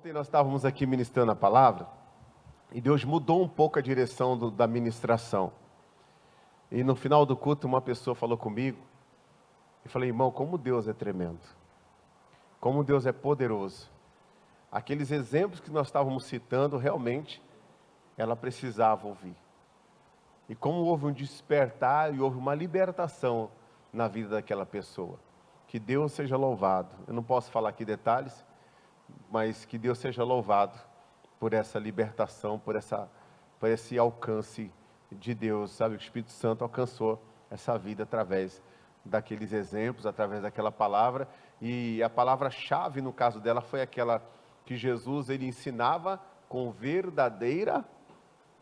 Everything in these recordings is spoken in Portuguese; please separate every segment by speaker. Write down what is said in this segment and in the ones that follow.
Speaker 1: Ontem nós estávamos aqui ministrando a palavra e Deus mudou um pouco a direção da ministração. E no final do culto uma pessoa falou comigo e falei, irmão, como Deus é tremendo, como Deus é poderoso. Aqueles exemplos que nós estávamos citando, realmente, ela precisava ouvir. E como houve um despertar e houve uma libertação na vida daquela pessoa. Que Deus seja louvado. Eu não posso falar aqui detalhes, mas que Deus seja louvado por essa libertação, por esse alcance de Deus, sabe? O Espírito Santo alcançou essa vida através daqueles exemplos, através daquela palavra. E a palavra-chave no caso dela foi aquela que Jesus ele ensinava com verdadeira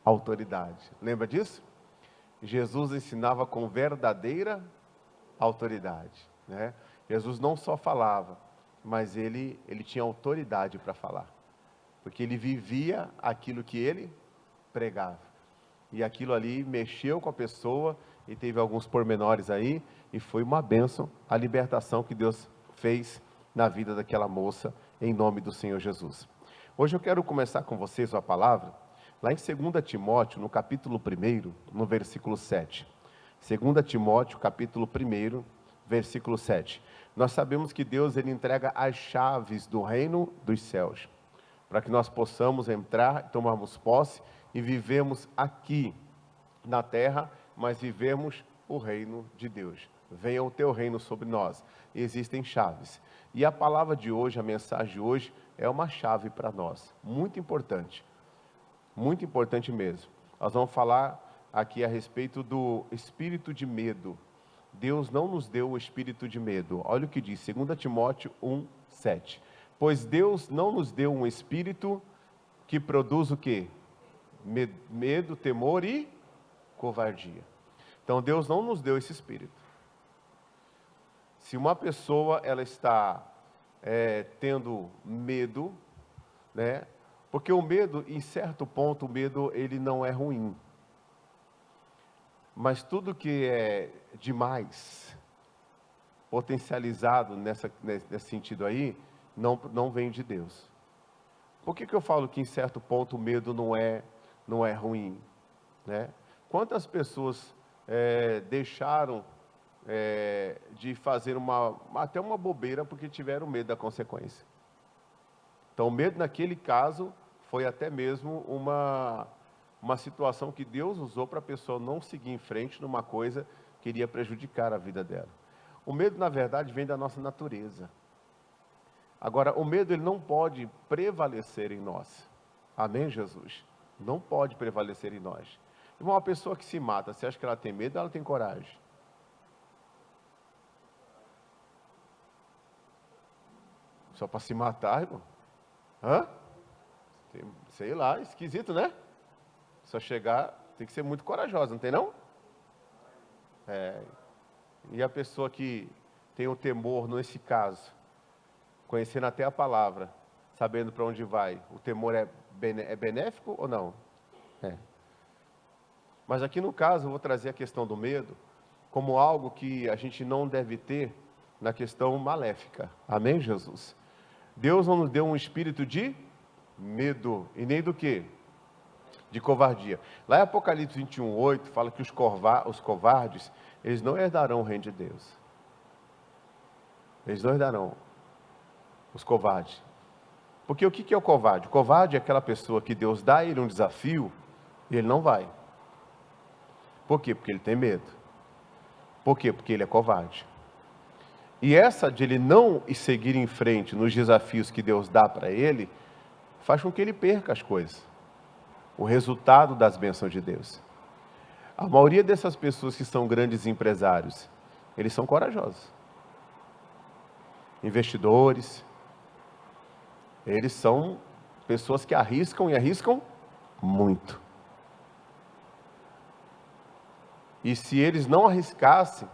Speaker 1: autoridade. Lembra disso? Jesus ensinava com verdadeira autoridade, né? Jesus não só falava, mas ele tinha autoridade para falar, porque ele vivia aquilo que ele pregava, e aquilo ali mexeu com a pessoa, e teve alguns pormenores aí, e foi uma bênção, a libertação que Deus fez na vida daquela moça, em nome do Senhor Jesus. Hoje eu quero começar com vocês a palavra, lá em 2 Timóteo, no capítulo 1, no versículo 7. 2 Timóteo, capítulo 1, versículo 7. Nós sabemos que Deus ele entrega as chaves do reino dos céus, para que nós possamos entrar, tomarmos posse e vivemos aqui na terra, mas vivemos o reino de Deus. Venha o teu reino sobre nós. Existem chaves. E a palavra de hoje, a mensagem de hoje, é uma chave para nós, muito importante mesmo. Nós vamos falar aqui a respeito do espírito de medo. Deus não nos deu o espírito de medo. Olha o que diz, 2 Timóteo 1, 7. Pois Deus não nos deu um espírito que produz o quê? Medo, temor e covardia. Então Deus não nos deu esse espírito. Se uma pessoa ela está tendo medo, né? Porque o medo, em certo ponto, o medo ele não é ruim. Mas tudo que é demais, potencializado nesse sentido aí, não vem de Deus. Por que eu falo que em certo ponto o medo não é ruim, né? Quantas pessoas deixaram de fazer até uma bobeira porque tiveram medo da consequência? Então o medo naquele caso foi até mesmo uma situação que Deus usou para a pessoa não seguir em frente numa coisa que iria prejudicar a vida dela. O medo, na verdade, vem da nossa natureza. Agora, o medo ele não pode prevalecer em nós. Amém, Jesus? Não pode prevalecer em nós. Uma pessoa que se mata, você acha que ela tem medo ou ela tem coragem? Só para se matar, irmão? Hã? Sei lá, esquisito, né? Só chegar, tem que ser muito corajosa, não tem não? E a pessoa que tem o temor, nesse caso, conhecendo até a palavra, sabendo para onde vai, o temor é benéfico ou não? Mas aqui no caso, eu vou trazer a questão do medo como algo que a gente não deve ter na questão maléfica. Amém, Jesus? Deus não nos deu um espírito de medo, e nem do quê? De covardia. Lá em Apocalipse 21:8, fala que os covardes, eles não herdarão o reino de Deus. Eles não herdarão, os covardes. Porque o que é o covarde? O covarde é aquela pessoa que Deus dá a ele um desafio, e ele não vai. Por quê? Porque ele tem medo. Por quê? Porque ele é covarde. E essa de ele não seguir em frente nos desafios que Deus dá para ele, faz com que ele perca as coisas. O resultado das bênçãos de Deus. A maioria dessas pessoas que são grandes empresários, eles são corajosos. Investidores, eles são pessoas que arriscam e arriscam muito. E se eles não arriscassem,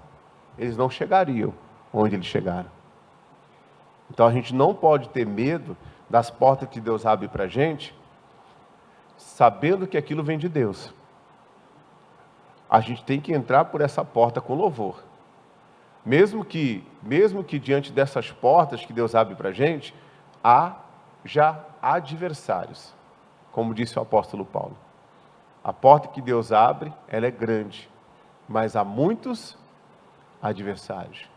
Speaker 1: eles não chegariam onde eles chegaram. Então a gente não pode ter medo das portas que Deus abre para a gente, sabendo que aquilo vem de Deus. A gente tem que entrar por essa porta com louvor. Mesmo que diante dessas portas que Deus abre para a gente, haja adversários, como disse o apóstolo Paulo. A porta que Deus abre, ela é grande, mas há muitos adversários.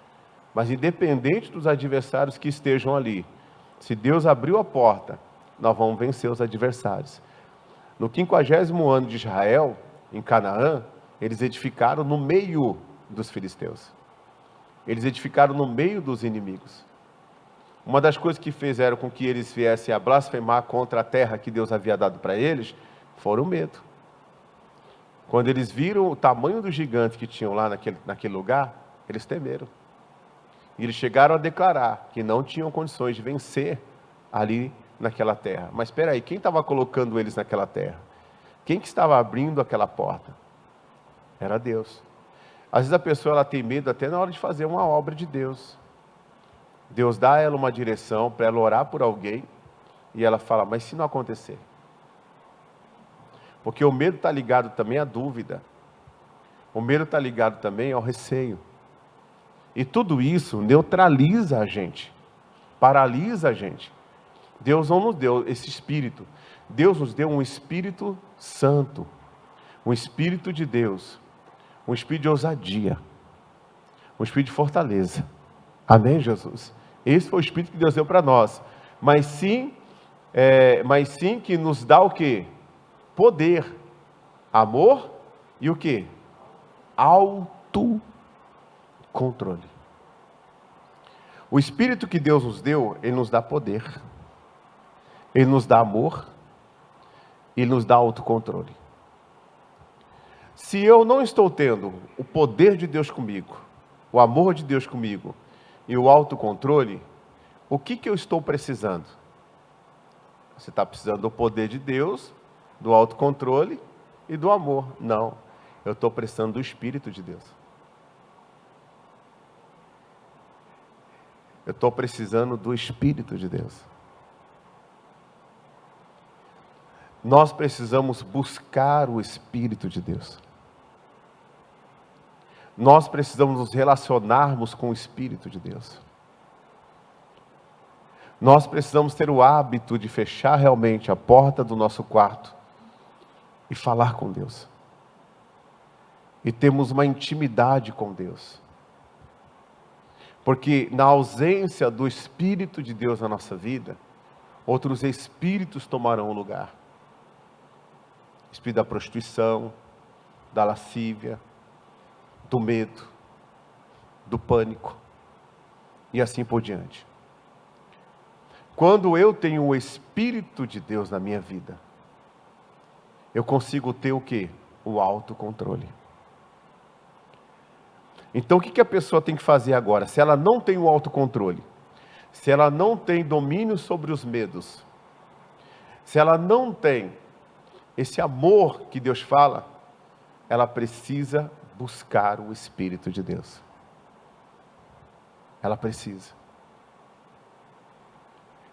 Speaker 1: Mas independente dos adversários que estejam ali, se Deus abriu a porta, nós vamos vencer os adversários. No 50º ano de Israel, em Canaã, eles edificaram no meio dos filisteus. Eles edificaram no meio dos inimigos. Uma das coisas que fizeram com que eles viessem a blasfemar contra a terra que Deus havia dado para eles, foi o medo. Quando eles viram o tamanho dos gigantes que tinham lá naquele lugar, eles temeram. E eles chegaram a declarar que não tinham condições de vencer ali naquela terra. Mas espera aí, quem estava colocando eles naquela terra? Quem que estava abrindo aquela porta? Era Deus. Às vezes a pessoa ela tem medo até na hora de fazer uma obra de Deus. Deus dá a ela uma direção para ela orar por alguém e ela fala, mas se não acontecer? Porque o medo está ligado também à dúvida. O medo está ligado também ao receio. E tudo isso neutraliza a gente, paralisa a gente. Deus não nos deu esse espírito. Deus nos deu um Espírito Santo, um Espírito de Deus, um Espírito de ousadia, um Espírito de fortaleza. Amém, Jesus? Esse foi o Espírito que Deus deu para nós. Mas sim que nos dá o quê? Poder, amor e o quê? Autocontrole. O Espírito que Deus nos deu, Ele nos dá poder. Ele nos dá amor. Ele nos dá autocontrole. Se eu não estou tendo o poder de Deus comigo, o amor de Deus comigo e o autocontrole, o que eu estou precisando? Você está precisando do poder de Deus, do autocontrole e do amor. Não, eu estou precisando do Espírito de Deus. Eu estou precisando do Espírito de Deus. Nós precisamos buscar o Espírito de Deus. Nós precisamos nos relacionarmos com o Espírito de Deus. Nós precisamos ter o hábito de fechar realmente a porta do nosso quarto e falar com Deus. E termos uma intimidade com Deus. Porque na ausência do Espírito de Deus na nossa vida, outros espíritos tomarão o lugar. Espírito da prostituição, da lascívia, do medo, do pânico e assim por diante. Quando eu tenho o Espírito de Deus na minha vida, eu consigo ter o quê? O autocontrole. Então o que a pessoa tem que fazer agora? Se ela não tem o autocontrole, se ela não tem domínio sobre os medos, se ela não tem esse amor que Deus fala, ela precisa buscar o Espírito de Deus. Ela precisa.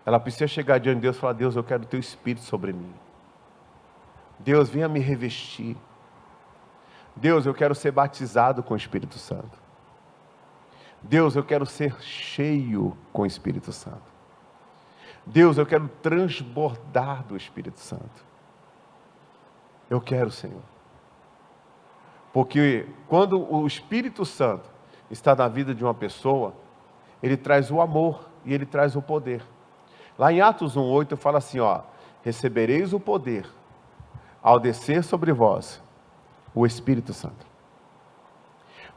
Speaker 1: Ela precisa chegar diante de Deus e falar, Deus, eu quero o teu Espírito sobre mim. Deus, venha me revestir. Deus, eu quero ser batizado com o Espírito Santo. Deus, eu quero ser cheio com o Espírito Santo. Deus, eu quero transbordar do Espírito Santo. Eu quero, Senhor. Porque quando o Espírito Santo está na vida de uma pessoa, ele traz o amor e ele traz o poder. Lá em Atos 1:8 fala assim, recebereis o poder ao descer sobre vós o Espírito Santo.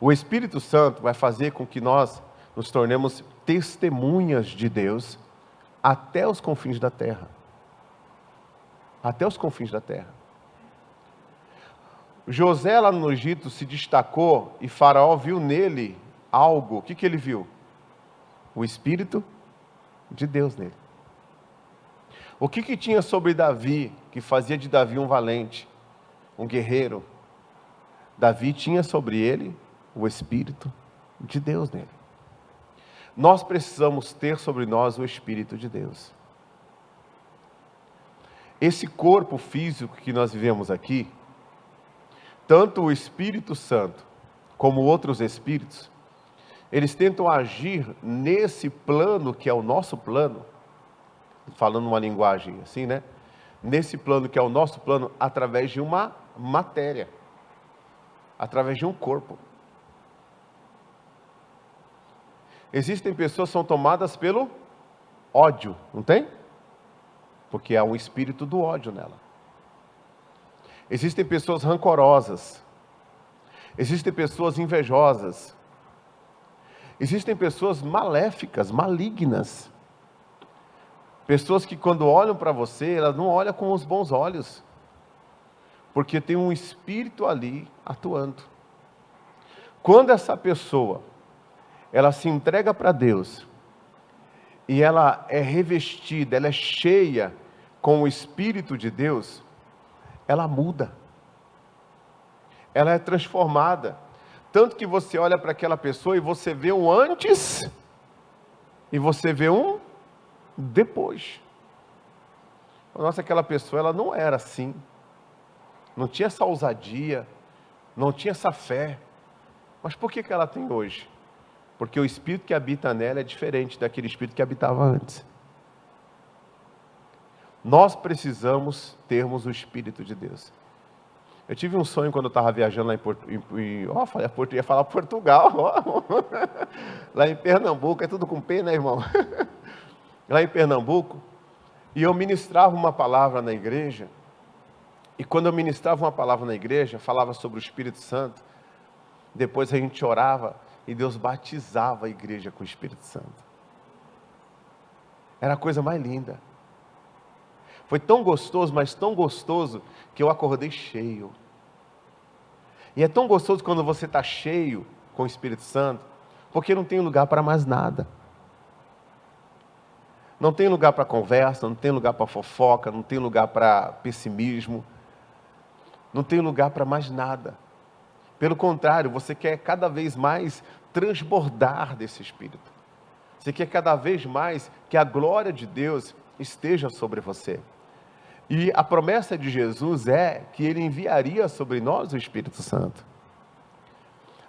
Speaker 1: O Espírito Santo vai fazer com que nós nos tornemos testemunhas de Deus até os confins da terra. Até os confins da terra. José lá no Egito se destacou e Faraó viu nele algo. O que ele viu? O Espírito de Deus nele. O que tinha sobre Davi, que fazia de Davi um valente, um guerreiro? Davi tinha sobre ele o Espírito de Deus nele. Nós precisamos ter sobre nós o Espírito de Deus. Esse corpo físico que nós vivemos aqui, tanto o Espírito Santo como outros espíritos, eles tentam agir nesse plano que é o nosso plano, falando uma linguagem assim, né? Nesse plano que é o nosso plano, através de uma matéria, através de um corpo. Existem pessoas que são tomadas pelo ódio, não tem? Porque há um espírito do ódio nela. Existem pessoas rancorosas. Existem pessoas invejosas. Existem pessoas maléficas, malignas. Pessoas que quando olham para você, elas não olham com os bons olhos. Porque tem um espírito ali atuando. Quando essa pessoa, ela se entrega para Deus, e ela é revestida, ela é cheia com o Espírito de Deus, ela muda. Ela é transformada. Tanto que você olha para aquela pessoa e você vê um antes e você vê um depois. Nossa, aquela pessoa, ela não era assim. Não tinha essa ousadia, não tinha essa fé. Mas por que ela tem hoje? Porque o espírito que habita nela é diferente daquele espírito que habitava antes. Nós precisamos termos o Espírito de Deus. Eu tive um sonho quando eu estava viajando lá ia falar Portugal, lá em Pernambuco, é tudo com P, né, irmão? Lá em Pernambuco, e eu ministrava uma palavra na igreja, e quando eu ministrava uma palavra na igreja, falava sobre o Espírito Santo, depois a gente orava, e Deus batizava a igreja com o Espírito Santo. Era a coisa mais linda. Foi tão gostoso, mas tão gostoso, que eu acordei cheio. E é tão gostoso quando você está cheio com o Espírito Santo, porque não tem lugar para mais nada. Não tem lugar para conversa, não tem lugar para fofoca, não tem lugar para pessimismo, não tem lugar para mais nada. Pelo contrário, você quer cada vez mais transbordar desse Espírito. Você quer cada vez mais que a glória de Deus esteja sobre você. E a promessa de Jesus é que Ele enviaria sobre nós o Espírito Santo.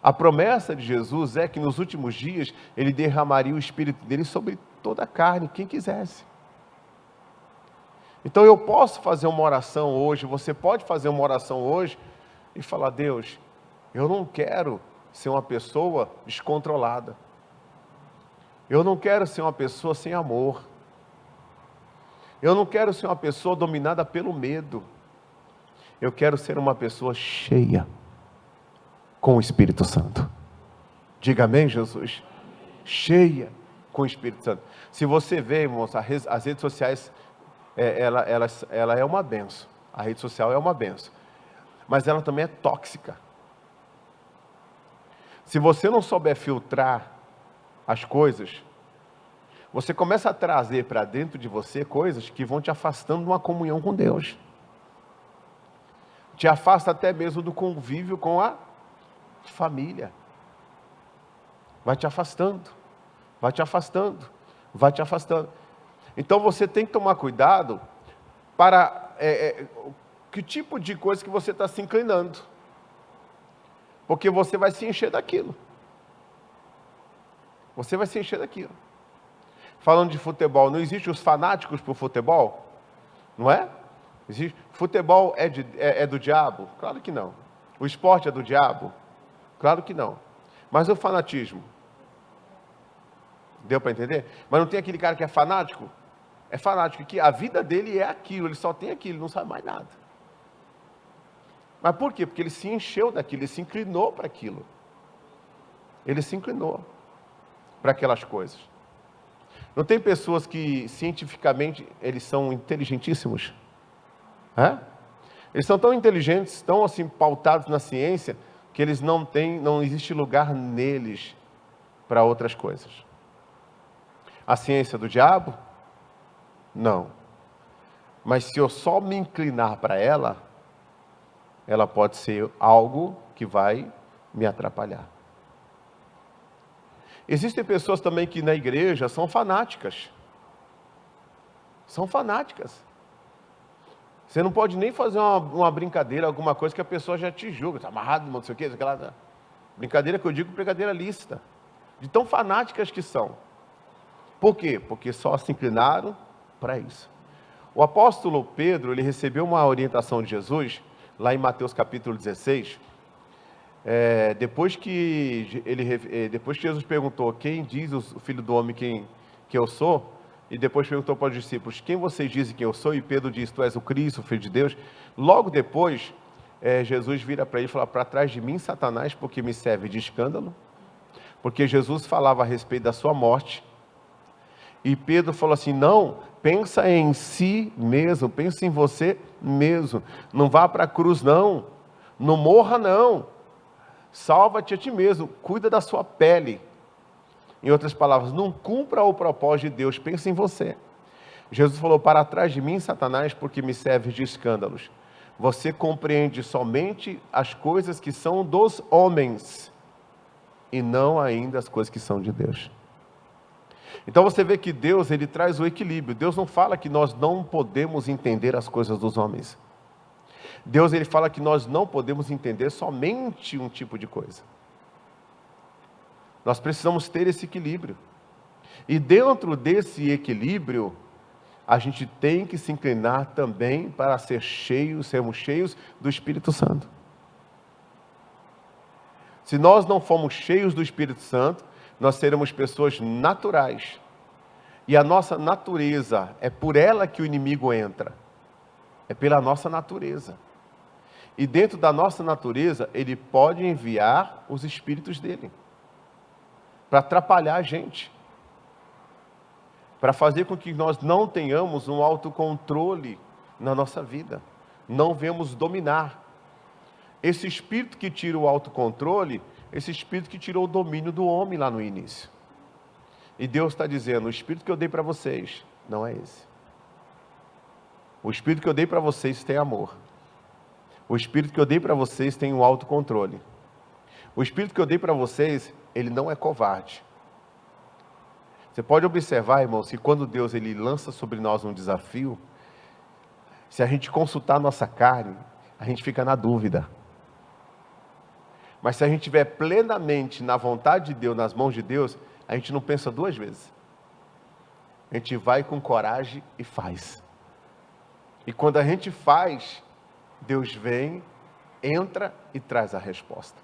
Speaker 1: A promessa de Jesus é que nos últimos dias Ele derramaria o Espírito dele sobre toda a carne, quem quisesse. Então eu posso fazer uma oração hoje, você pode fazer uma oração hoje e falar: Deus, eu não quero ser uma pessoa descontrolada. Eu não quero ser uma pessoa sem amor. Eu não quero ser uma pessoa dominada pelo medo. Eu quero ser uma pessoa cheia com o Espírito Santo. Diga amém, Jesus? Cheia com o Espírito Santo. Se você vê, irmãos, as redes sociais, ela é uma benção. A rede social é uma benção. Mas ela também é tóxica. Se você não souber filtrar as coisas, você começa a trazer para dentro de você coisas que vão te afastando de uma comunhão com Deus. Te afasta até mesmo do convívio com a família. Vai te afastando, vai te afastando, vai te afastando. Então você tem que tomar cuidado para que tipo de coisa que você está se inclinando. Porque você vai se encher daquilo. Você vai se encher daquilo. Falando de futebol, não existe os fanáticos por futebol? Não é? Existe. Futebol é do diabo? Claro que não. O esporte é do diabo? Claro que não. Mas o fanatismo? Deu para entender? Mas não tem aquele cara que é fanático? É fanático, que a vida dele é aquilo, ele só tem aquilo, ele não sabe mais nada. Mas por quê? Porque ele se encheu daquilo, ele se inclinou para aquilo. Ele se inclinou para aquelas coisas. Não tem pessoas que cientificamente eles são inteligentíssimos? É? Eles são tão inteligentes, tão assim pautados na ciência, que eles não existe lugar neles para outras coisas. A ciência do diabo? Não. Mas se eu só me inclinar para ela, ela pode ser algo que vai me atrapalhar. Existem pessoas também que na igreja são fanáticas. São fanáticas. Você não pode nem fazer uma brincadeira, alguma coisa que a pessoa já te julga. Está amarrado, não sei o quê. Aquela brincadeira que eu digo, brincadeira lícita. De tão fanáticas que são. Por quê? Porque só se inclinaram para isso. O apóstolo Pedro, ele recebeu uma orientação de Jesus, lá em Mateus capítulo 16, depois que Jesus perguntou, quem diz o Filho do Homem que eu sou? E depois perguntou para os discípulos, quem vocês dizem que eu sou? E Pedro disse, tu és o Cristo, o Filho de Deus. Logo depois, Jesus vira para ele e fala, para trás de mim, Satanás, porque me serve de escândalo. Porque Jesus falava a respeito da sua morte. E Pedro falou assim, não, pensa em si mesmo, pensa em você mesmo. Não vá para a cruz não, não morra não. Salva-te a ti mesmo, cuida da sua pele. Em outras palavras, não cumpra o propósito de Deus, pensa em você. Jesus falou, para trás de mim, Satanás, porque me serve de escândalos. Você compreende somente as coisas que são dos homens, e não ainda as coisas que são de Deus. Então você vê que Deus, ele traz o equilíbrio. Deus não fala que nós não podemos entender as coisas dos homens. Deus, ele fala que nós não podemos entender somente um tipo de coisa. Nós precisamos ter esse equilíbrio. E dentro desse equilíbrio, a gente tem que se inclinar também para sermos cheios do Espírito Santo. Se nós não formos cheios do Espírito Santo, nós seremos pessoas naturais. E a nossa natureza, é por ela que o inimigo entra. É pela nossa natureza. E dentro da nossa natureza, ele pode enviar os espíritos dele. Para atrapalhar a gente. Para fazer com que nós não tenhamos um autocontrole na nossa vida. Não venhamos dominar. Esse espírito que tira o autocontrole, esse espírito que tirou o domínio do homem lá no início. E Deus está dizendo, o espírito que eu dei para vocês, não é esse. O espírito que eu dei para vocês tem amor. O espírito que eu dei para vocês tem um autocontrole. O espírito que eu dei para vocês, ele não é covarde. Você pode observar, irmãos, que quando Deus ele lança sobre nós um desafio, se a gente consultar a nossa carne, a gente fica na dúvida. Mas se a gente estiver plenamente na vontade de Deus, nas mãos de Deus, a gente não pensa duas vezes. A gente vai com coragem e faz. E quando a gente faz, Deus vem, entra e traz a resposta.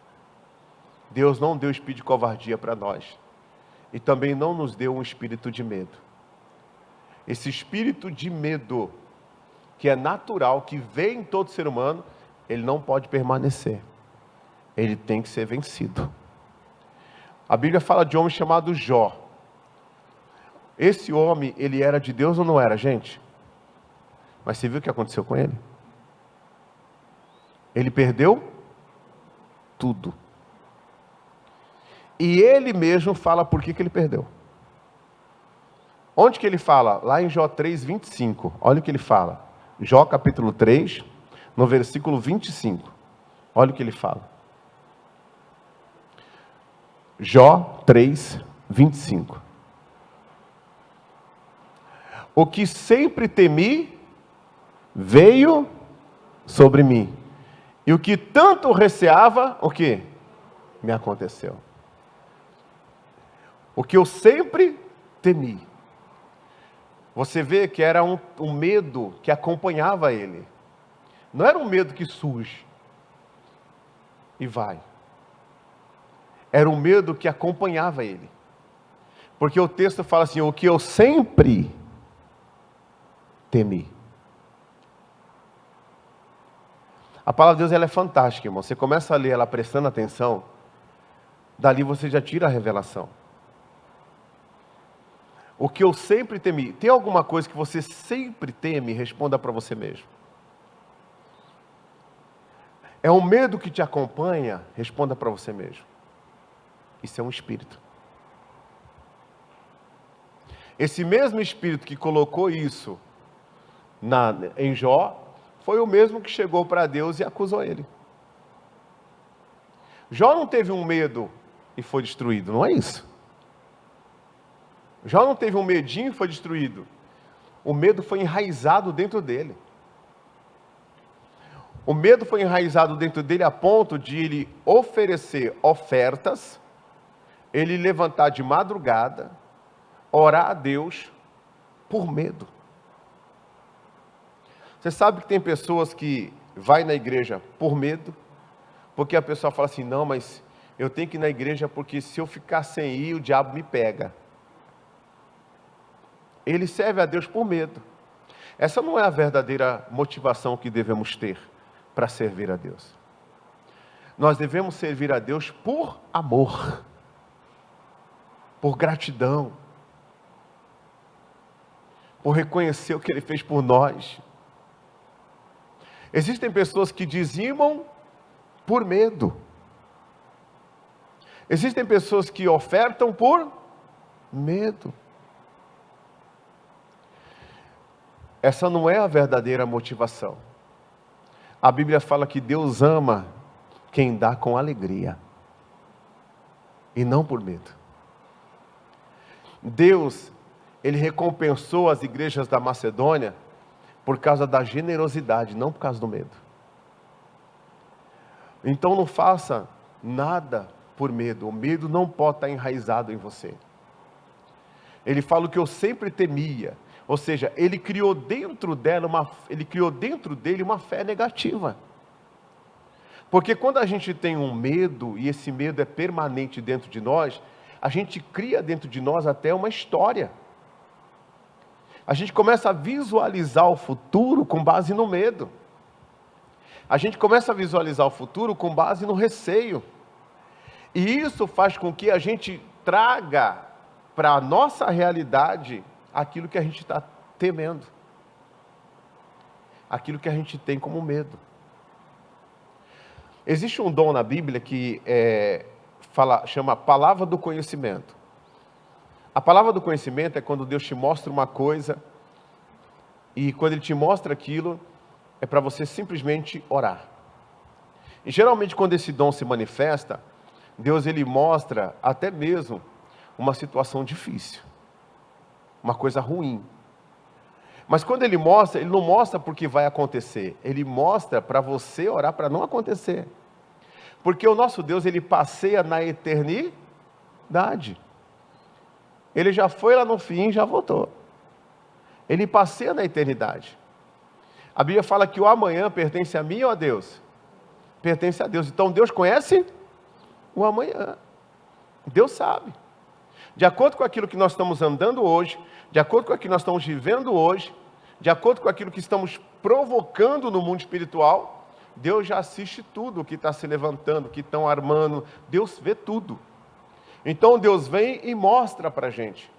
Speaker 1: Deus não deu espírito de covardia para nós. E também não nos deu um espírito de medo. Esse espírito de medo, que é natural, que vem em todo ser humano, ele não pode permanecer. Ele tem que ser vencido. A Bíblia fala de um homem chamado Jó. Esse homem, ele era de Deus ou não era, gente? Mas você viu o que aconteceu com ele? Ele perdeu tudo. E ele mesmo fala por que ele perdeu. Onde que ele fala? Lá em Jó 3, 25. Olha o que ele fala. Jó capítulo 3, no versículo 25. Olha o que ele fala. Jó 3, 25. O que sempre temi, veio sobre mim. E o que tanto receava, o que? Me aconteceu. O que eu sempre temi. Você vê que era um medo que acompanhava ele. Não era um medo que surge e vai. Era um medo que acompanhava ele. Porque o texto fala assim, o que eu sempre temi. A palavra de Deus ela é fantástica, irmão. Você começa a ler ela prestando atenção, dali você já tira a revelação. O que eu sempre temi. Tem alguma coisa que você sempre teme? Responda para você mesmo. É um medo que te acompanha? Responda para você mesmo. Isso é um espírito. Esse mesmo espírito que colocou isso em Jó, foi o mesmo que chegou para Deus e acusou ele. Jó não teve um medo e foi destruído, não é isso? Jó não teve um medinho e foi destruído. O medo foi enraizado dentro dele. O medo foi enraizado dentro dele a ponto de ele oferecer ofertas, ele levantar de madrugada, orar a Deus por medo. Você sabe que tem pessoas que vai na igreja por medo, porque a pessoa fala assim, não, mas eu tenho que ir na igreja porque se eu ficar sem ir, o diabo me pega. Ele serve a Deus por medo. Essa não é a verdadeira motivação que devemos ter para servir a Deus. Nós devemos servir a Deus por amor, por gratidão, por reconhecer o que Ele fez por nós. Existem pessoas que dizimam por medo. Existem pessoas que ofertam por medo. Essa não é a verdadeira motivação. A Bíblia fala que Deus ama quem dá com alegria e não por medo. Deus, Ele recompensou as igrejas da Macedônia por causa da generosidade, não por causa do medo. Então não faça nada por medo. O medo não pode estar enraizado em você. Ele fala o que eu sempre temia. Ou seja, ele criou dentro dele uma fé negativa. Porque quando a gente tem um medo, e esse medo é permanente dentro de nós, a gente cria dentro de nós até uma história. A gente começa a visualizar o futuro com base no medo. A gente começa a visualizar o futuro com base no receio. E isso faz com que a gente traga para a nossa realidade aquilo que a gente está temendo. Aquilo que a gente tem como medo. Existe um dom na Bíblia que chama palavra do conhecimento. A palavra do conhecimento é quando Deus te mostra uma coisa, e quando Ele te mostra aquilo, é para você simplesmente orar. E geralmente quando esse dom se manifesta, Deus Ele mostra até mesmo uma situação difícil, uma coisa ruim. Mas quando Ele mostra, Ele não mostra porque vai acontecer, Ele mostra para você orar para não acontecer. Porque o nosso Deus, Ele passeia na eternidade. Ele já foi lá no fim e já voltou. Ele passeia na eternidade. A Bíblia fala que o amanhã pertence a mim ou a Deus? Pertence a Deus. Então Deus conhece o amanhã. Deus sabe. De acordo com aquilo que nós estamos andando hoje, de acordo com aquilo que nós estamos vivendo hoje, de acordo com aquilo que estamos provocando no mundo espiritual, Deus já assiste tudo o que está se levantando, o que estão armando. Deus vê tudo. Então Deus vem e mostra para a gente.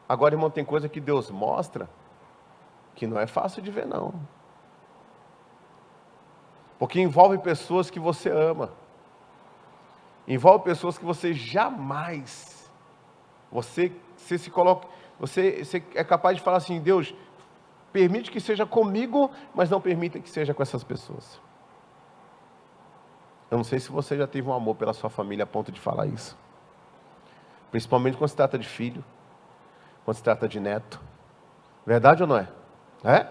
Speaker 1: Agora, irmão, tem coisa que Deus mostra que não é fácil de ver, não. Porque envolve pessoas que você ama. Envolve pessoas que você jamais... Você se coloca... Você é capaz de falar assim, Deus, permite que seja comigo, mas não permita que seja com essas pessoas. Eu não sei se você já teve um amor pela sua família a ponto de falar isso. Principalmente quando se trata de filho, quando se trata de neto. Verdade ou não é? É?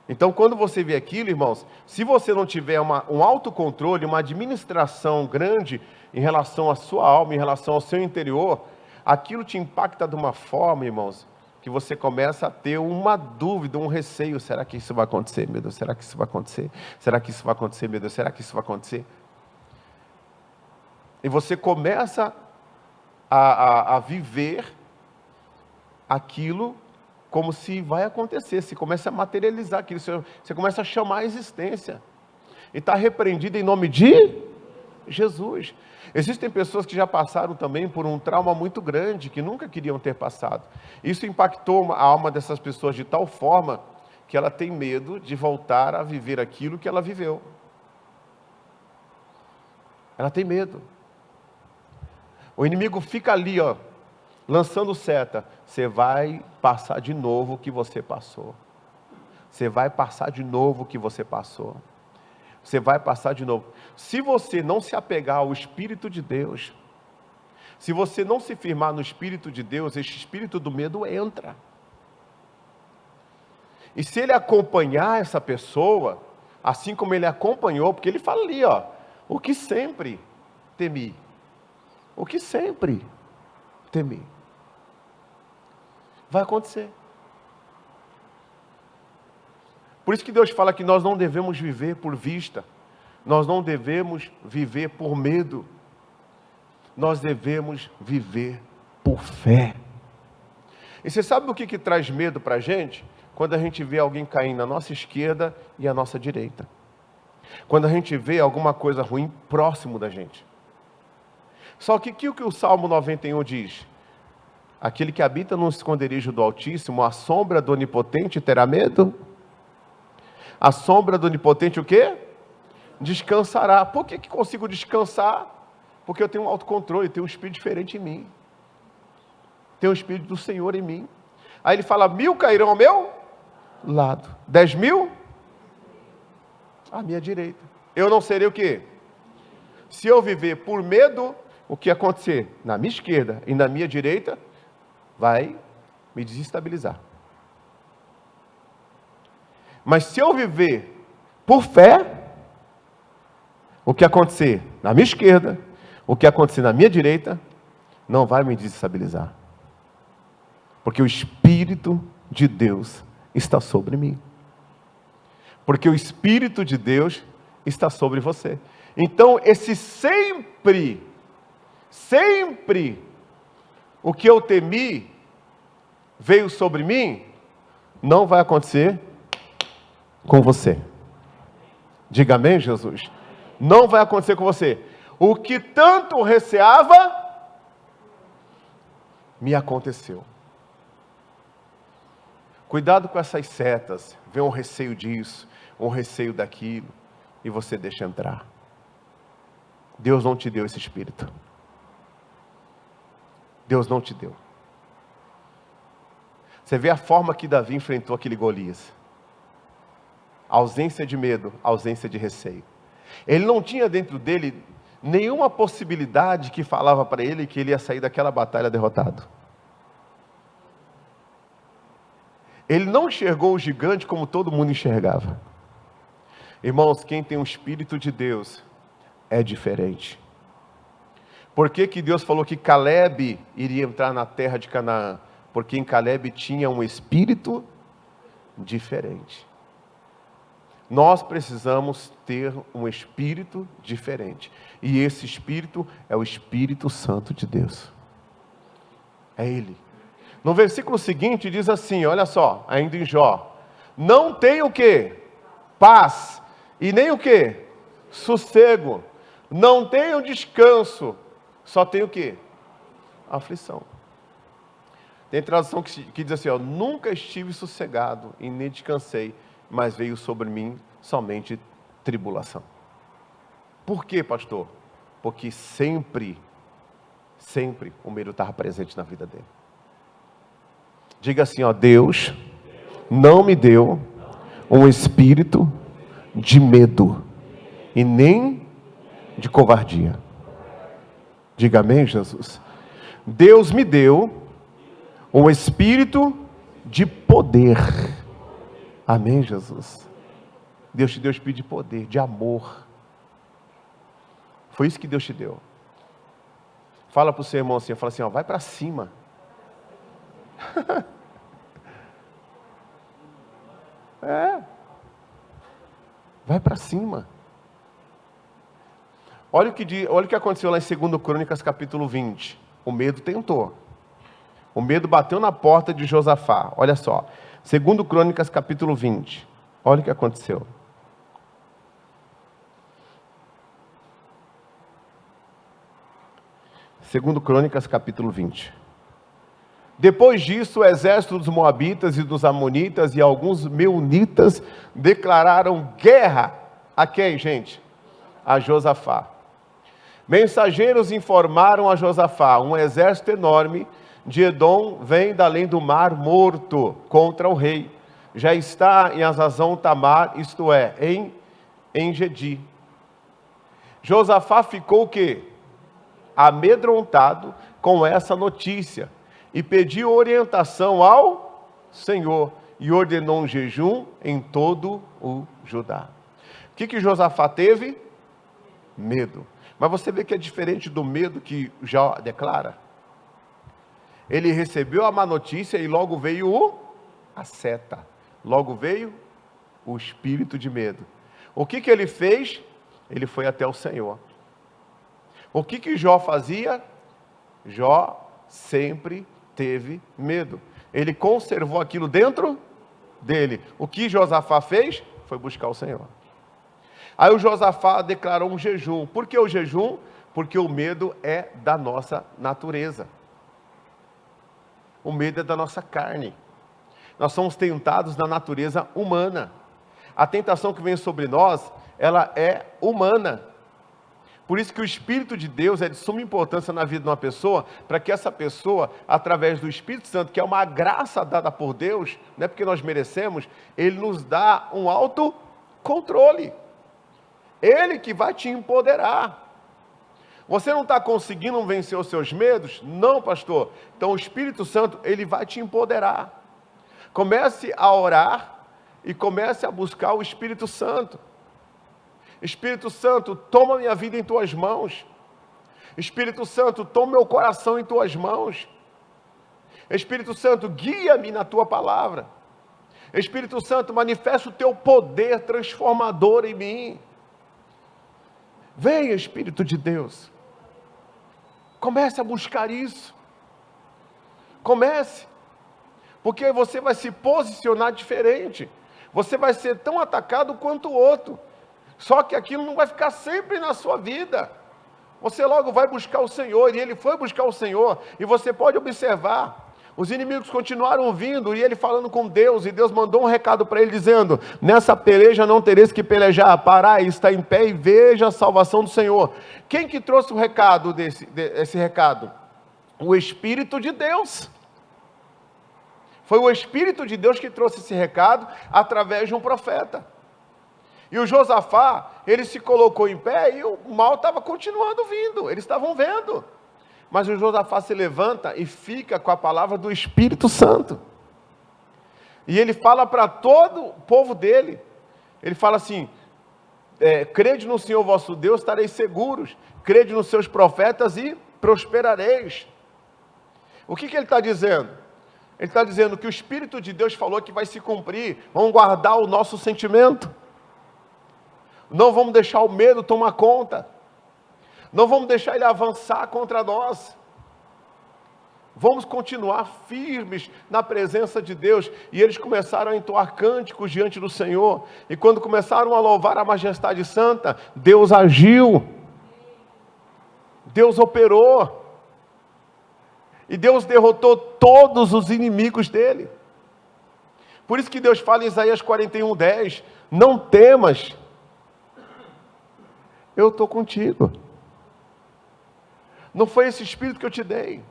Speaker 1: Então, quando você vê aquilo, irmãos, se você não tiver um autocontrole, uma administração grande em relação à sua alma, em relação ao seu interior, aquilo te impacta de uma forma, irmãos, que você começa a ter uma dúvida, um receio. Será que isso vai acontecer, meu Deus? Será que isso vai acontecer? Será que isso vai acontecer, meu Deus? Será que isso vai acontecer? E você começa a viver aquilo como se vai acontecer. Você começa a materializar aquilo. Você começa a chamar a existência. E está repreendido em nome de Jesus. Existem pessoas que já passaram também por um trauma muito grande, que nunca queriam ter passado. Isso impactou a alma dessas pessoas de tal forma que ela tem medo de voltar a viver aquilo que ela viveu. Ela tem medo. O inimigo fica ali, ó, lançando seta. Você vai passar de novo o que você passou. Você vai passar de novo o que você passou. Você vai passar de novo. Se você não se apegar ao Espírito de Deus, se você não se firmar no Espírito de Deus, este espírito do medo entra. E se ele acompanhar essa pessoa, assim como ele acompanhou, porque ele fala ali, ó, o que sempre temi. O que sempre temi. Vai acontecer. Por isso que Deus fala que nós não devemos viver por vista. Nós não devemos viver por medo. Nós devemos viver por fé. E você sabe o que traz medo para a gente? Quando a gente vê alguém caindo à nossa esquerda e à nossa direita. Quando a gente vê alguma coisa ruim próximo da gente. Só que o que o Salmo 91 diz? Aquele que habita no esconderijo do Altíssimo, a sombra do Onipotente terá medo? A sombra do Onipotente o quê? Descansará. Por que consigo descansar? Porque eu tenho um autocontrole, tenho um espírito diferente em mim. Tenho o Espírito do Senhor em mim. Aí ele fala, 1000 cairão ao meu lado. 10.000 à minha direita. Eu não serei o quê? Se eu viver por medo, o que acontecer na minha esquerda e na minha direita, vai me desestabilizar. Mas se eu viver por fé, o que acontecer na minha esquerda, o que acontecer na minha direita, não vai me desestabilizar. Porque o Espírito de Deus está sobre mim. Porque o Espírito de Deus está sobre você. Então, esse sempre, o que eu temi veio sobre mim, não vai acontecer com você. Diga amém, Jesus? Não vai acontecer com você. O que tanto receava, me aconteceu. Cuidado com essas setas, vê um receio disso, um receio daquilo, e você deixa entrar. Deus não te deu esse espírito. Deus não te deu. Você vê a forma que Davi enfrentou aquele Golias. Ausência de medo, ausência de receio. Ele não tinha dentro dele nenhuma possibilidade que falava para ele que ele ia sair daquela batalha derrotado. Ele não enxergou o gigante como todo mundo enxergava. Irmãos, quem tem o Espírito de Deus é diferente. Por que Deus falou que Caleb iria entrar na terra de Canaã? Porque em Caleb tinha um espírito diferente. Nós precisamos ter um espírito diferente. E esse espírito é o Espírito Santo de Deus. É Ele. No versículo seguinte diz assim, olha só, ainda em Jó. Não tem o quê? Paz. E nem o quê? Sossego. Não tem o descanso. Só tem o quê? Aflição. Tem tradução que diz assim, ó, nunca estive sossegado e nem descansei, mas veio sobre mim somente tribulação. Por quê, pastor? Porque sempre o medo estava presente na vida dele. Diga assim, ó, Deus não me deu um espírito de medo e nem de covardia. Diga amém, Jesus. Deus me deu um espírito de poder. Amém, Jesus. Deus te deu espírito de poder, de amor. Foi isso que Deus te deu. Fala para o seu irmão assim, fala assim, ó, vai para cima. Vai para cima. Olha o que aconteceu lá em 2 Crônicas capítulo 20. O medo tentou. O medo bateu na porta de Josafá. Olha só. 2 Crônicas capítulo 20. Olha o que aconteceu. Segundo Crônicas capítulo 20. Depois disso, o exército dos Moabitas e dos Amonitas e alguns Meunitas declararam guerra a quem, gente? A Josafá. Mensageiros informaram a Josafá, um exército enorme de Edom vem da além do mar morto contra o rei. Já está em Azazão Tamar, isto é, em Engedi. Josafá ficou o quê? Amedrontado com essa notícia. E pediu orientação ao Senhor. E ordenou um jejum em todo o Judá. O que Josafá teve? Medo. Mas você vê que é diferente do medo que Jó declara. Ele recebeu a má notícia e logo veio a seta. Logo veio o espírito de medo. O que ele fez? Ele foi até o Senhor. O que Jó fazia? Jó sempre teve medo. Ele conservou aquilo dentro dele. O que Josafá fez? Foi buscar o Senhor. Aí o Josafá declarou um jejum. Por que o jejum? Porque o medo é da nossa natureza. O medo é da nossa carne. Nós somos tentados na natureza humana. A tentação que vem sobre nós, ela é humana. Por isso que o Espírito de Deus é de suma importância na vida de uma pessoa, para que essa pessoa, através do Espírito Santo, que é uma graça dada por Deus, não é porque nós merecemos, Ele nos dá um autocontrole. Ele que vai te empoderar. Você não está conseguindo vencer os seus medos? Não, pastor. Então o Espírito Santo, ele vai te empoderar. Comece a orar e comece a buscar o Espírito Santo. Espírito Santo, toma minha vida em tuas mãos. Espírito Santo, toma meu coração em tuas mãos. Espírito Santo, guia-me na tua palavra. Espírito Santo, manifesta o teu poder transformador em mim. Venha, Espírito de Deus. Comece a buscar isso. Comece. Porque você vai se posicionar diferente. Você vai ser tão atacado quanto o outro. Só que aquilo não vai ficar sempre na sua vida. Você logo vai buscar o Senhor. E ele foi buscar o Senhor. E você pode observar. Os inimigos continuaram vindo. E ele falando com Deus. E Deus mandou um recado para ele dizendo: nessa peleja não tereis que pelejar. Parai, está em pé e veja a salvação do Senhor. Quem que trouxe o recado esse recado? O Espírito de Deus. Foi o Espírito de Deus que trouxe esse recado através de um profeta. E o Josafá, ele se colocou em pé e o mal estava continuando vindo. Eles estavam vendo. Mas o Josafá se levanta e fica com a palavra do Espírito Santo. E ele fala para todo o povo dele. Ele fala assim: crede no Senhor vosso Deus, estareis seguros. Crede nos seus profetas e prosperareis. O que ele está dizendo? Ele está dizendo que o Espírito de Deus falou que vai se cumprir. Vamos guardar o nosso sentimento. Não vamos deixar o medo tomar conta. Não vamos deixar ele avançar contra nós. Vamos continuar firmes na presença de Deus. E eles começaram a entoar cânticos diante do Senhor. E quando começaram a louvar a majestade santa, Deus agiu. Deus operou. E Deus derrotou todos os inimigos dele. Por isso que Deus fala em Isaías 41:10, não temas, eu estou contigo. Não foi esse espírito que eu te dei.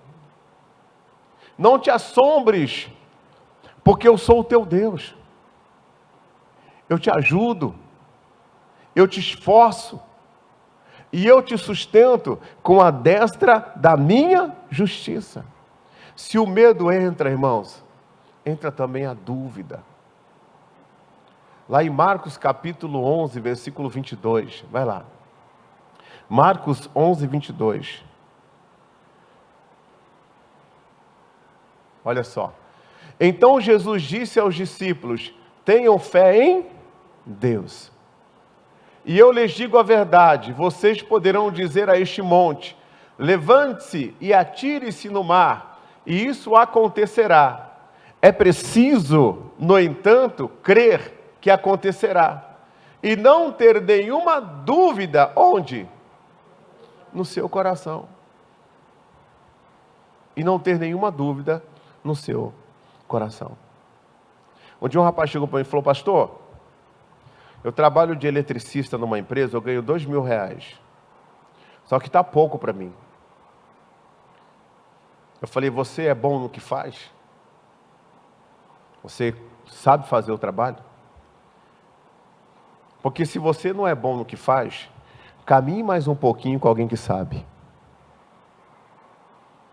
Speaker 1: Não te assombres, porque eu sou o teu Deus. Eu te ajudo, eu te esforço, e eu te sustento com a destra da minha justiça. Se o medo entra, irmãos, entra também a dúvida. Lá em Marcos capítulo 11, versículo 22, vai lá. Marcos 11, 22. Olha só. Então Jesus disse aos discípulos: tenham fé em Deus. E eu lhes digo a verdade, vocês poderão dizer a este monte: levante-se e atire-se no mar, e isso acontecerá. É preciso, no entanto, crer que acontecerá, e não ter nenhuma dúvida, onde? No seu coração. E não ter nenhuma dúvida no seu coração. Um dia um rapaz chegou para mim e falou: pastor, eu trabalho de eletricista numa empresa, eu ganho R$2.000. Só que está pouco para mim. Eu falei: você é bom no que faz? Você sabe fazer o trabalho? Porque se você não é bom no que faz, caminhe mais um pouquinho com alguém que sabe.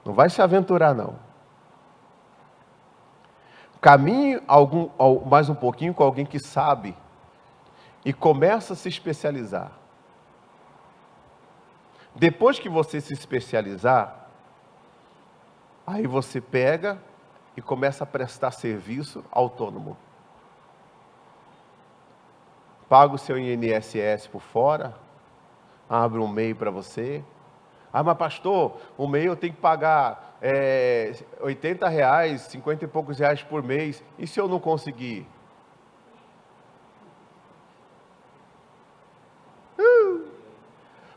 Speaker 1: Não vai se aventurar, não. Caminhe mais um pouquinho com alguém que sabe. E começa a se especializar. Depois que você se especializar, aí você pega e começa a prestar serviço autônomo. paga o seu INSS por fora, abre um MEI para você. Ah, mas pastor, o MEI eu tenho que pagar R$80, 50 e poucos reais por mês, e se eu não conseguir?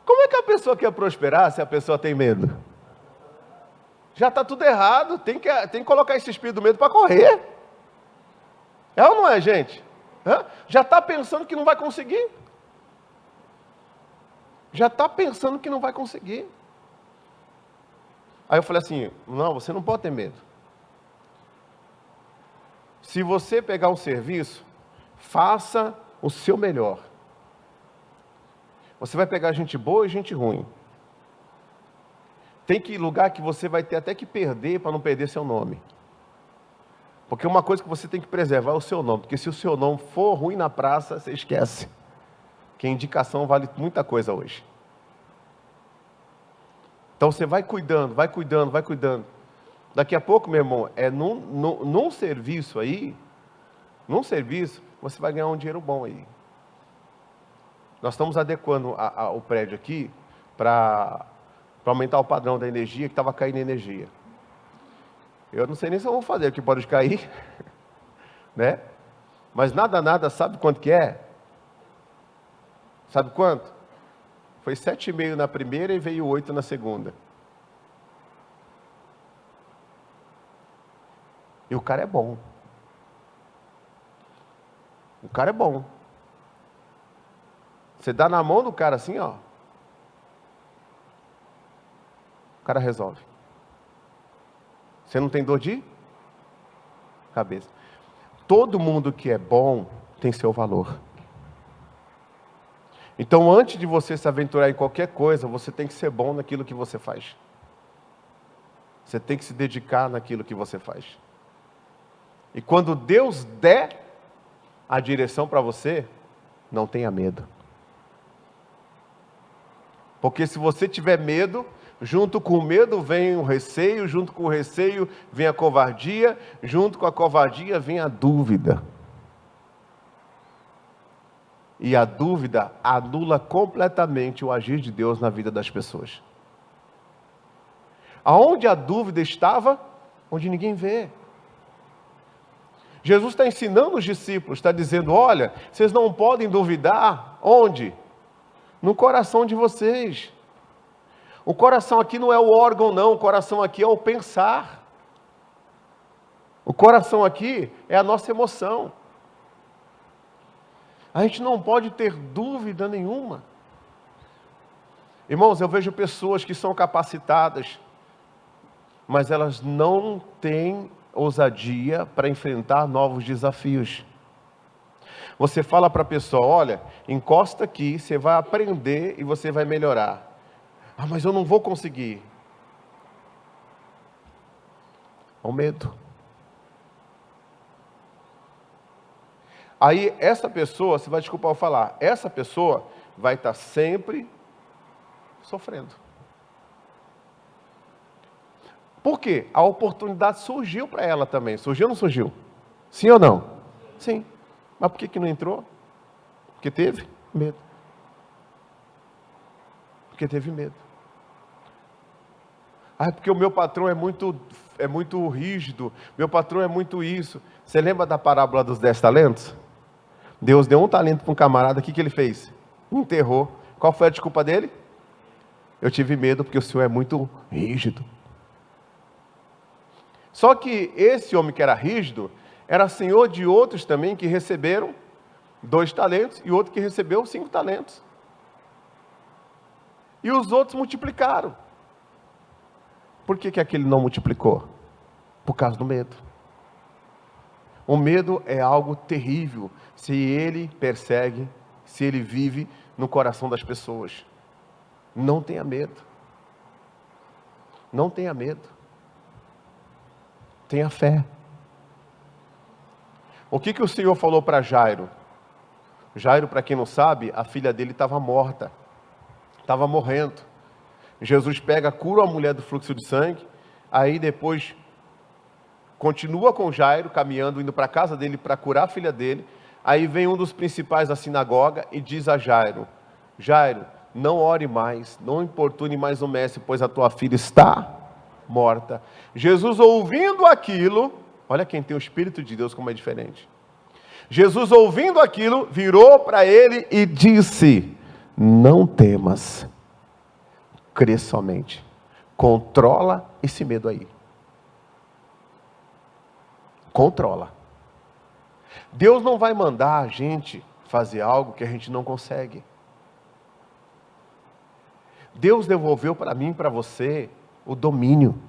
Speaker 1: Como é que a pessoa quer prosperar se a pessoa tem medo? Já está tudo errado, tem que colocar esse espírito do medo para correr. É ou não é, gente? Já está pensando que não vai conseguir. Já está pensando que não vai conseguir. Aí eu falei assim, não, você não pode ter medo. Se você pegar um serviço, faça o seu melhor. Você vai pegar gente boa e gente ruim. Tem que ir lugar que você vai ter até que perder para não perder seu nome. Porque uma coisa que você tem que preservar é o seu nome. Porque se o seu nome for ruim na praça, você esquece. Que a indicação vale muita coisa hoje. Então você vai cuidando, vai cuidando, vai cuidando. Daqui a pouco, meu irmão, num serviço aí, você vai ganhar um dinheiro bom aí. Nós estamos adequando o prédio aqui para aumentar o padrão da energia, que estava caindo energia. Eu não sei nem se eu vou fazer, porque pode cair, né? Mas nada, sabe quanto que é? Sabe quanto? Foi 7,5 na primeira e veio 8 na segunda. E o cara é bom. O cara é bom. Você dá na mão do cara assim, ó. O cara resolve. Você não tem dor de cabeça. Todo mundo que é bom tem seu valor. Então, antes de você se aventurar em qualquer coisa, você tem que ser bom naquilo que você faz. Você tem que se dedicar naquilo que você faz. E quando Deus der a direção para você, não tenha medo. Porque se você tiver medo, junto com o medo vem o receio, junto com o receio vem a covardia, junto com a covardia vem a dúvida. E a dúvida anula completamente o agir de Deus na vida das pessoas. Aonde a dúvida estava? Onde ninguém vê. Jesus está ensinando os discípulos, está dizendo, olha, vocês não podem duvidar. Onde? No coração de vocês. O coração aqui não é o órgão, não. O coração aqui é o pensar. O coração aqui é a nossa emoção. A gente não pode ter dúvida nenhuma. Irmãos, eu vejo pessoas que são capacitadas, mas elas não têm ousadia para enfrentar novos desafios. Você fala para a pessoa, olha, encosta aqui, você vai aprender e você vai melhorar. Ah, mas eu não vou conseguir. O medo. Aí essa pessoa, você vai desculpar eu falar, essa pessoa vai estar sempre sofrendo. Por quê? A oportunidade surgiu para ela também. Surgiu ou não surgiu? Sim ou não? Sim. Mas por que não entrou? Porque teve medo. Porque teve medo. Ah, porque o meu patrão é muito rígido. Meu patrão é muito isso. Você lembra da parábola dos 10 talentos? Deus deu um talento para um camarada, o que ele fez? Enterrou. Qual foi a desculpa dele? Eu tive medo porque o Senhor é muito rígido. Só que esse homem que era rígido, era senhor de outros também que receberam 2 talentos e outro que recebeu 5 talentos. E os outros multiplicaram. Por que aquele não multiplicou? Por causa do medo. O medo é algo terrível se ele persegue, se ele vive no coração das pessoas. Não tenha medo. Não tenha medo. Tenha fé. O que o Senhor falou para Jairo? Jairo, para quem não sabe, a filha dele estava morta. Estava morrendo. Jesus pega, cura a mulher do fluxo de sangue. Aí depois continua com Jairo, caminhando, indo para a casa dele para curar a filha dele. Aí vem um dos principais da sinagoga e diz a Jairo: Jairo, não ore mais, não importune mais o mestre, pois a tua filha está morta. Jesus, ouvindo aquilo, olha quem tem o Espírito de Deus como é diferente. Jesus, ouvindo aquilo, virou para ele e disse: não temas, crê somente. Controla esse medo aí. Controla. Deus não vai mandar a gente fazer algo que a gente não consegue. Deus devolveu para mim e para você o domínio.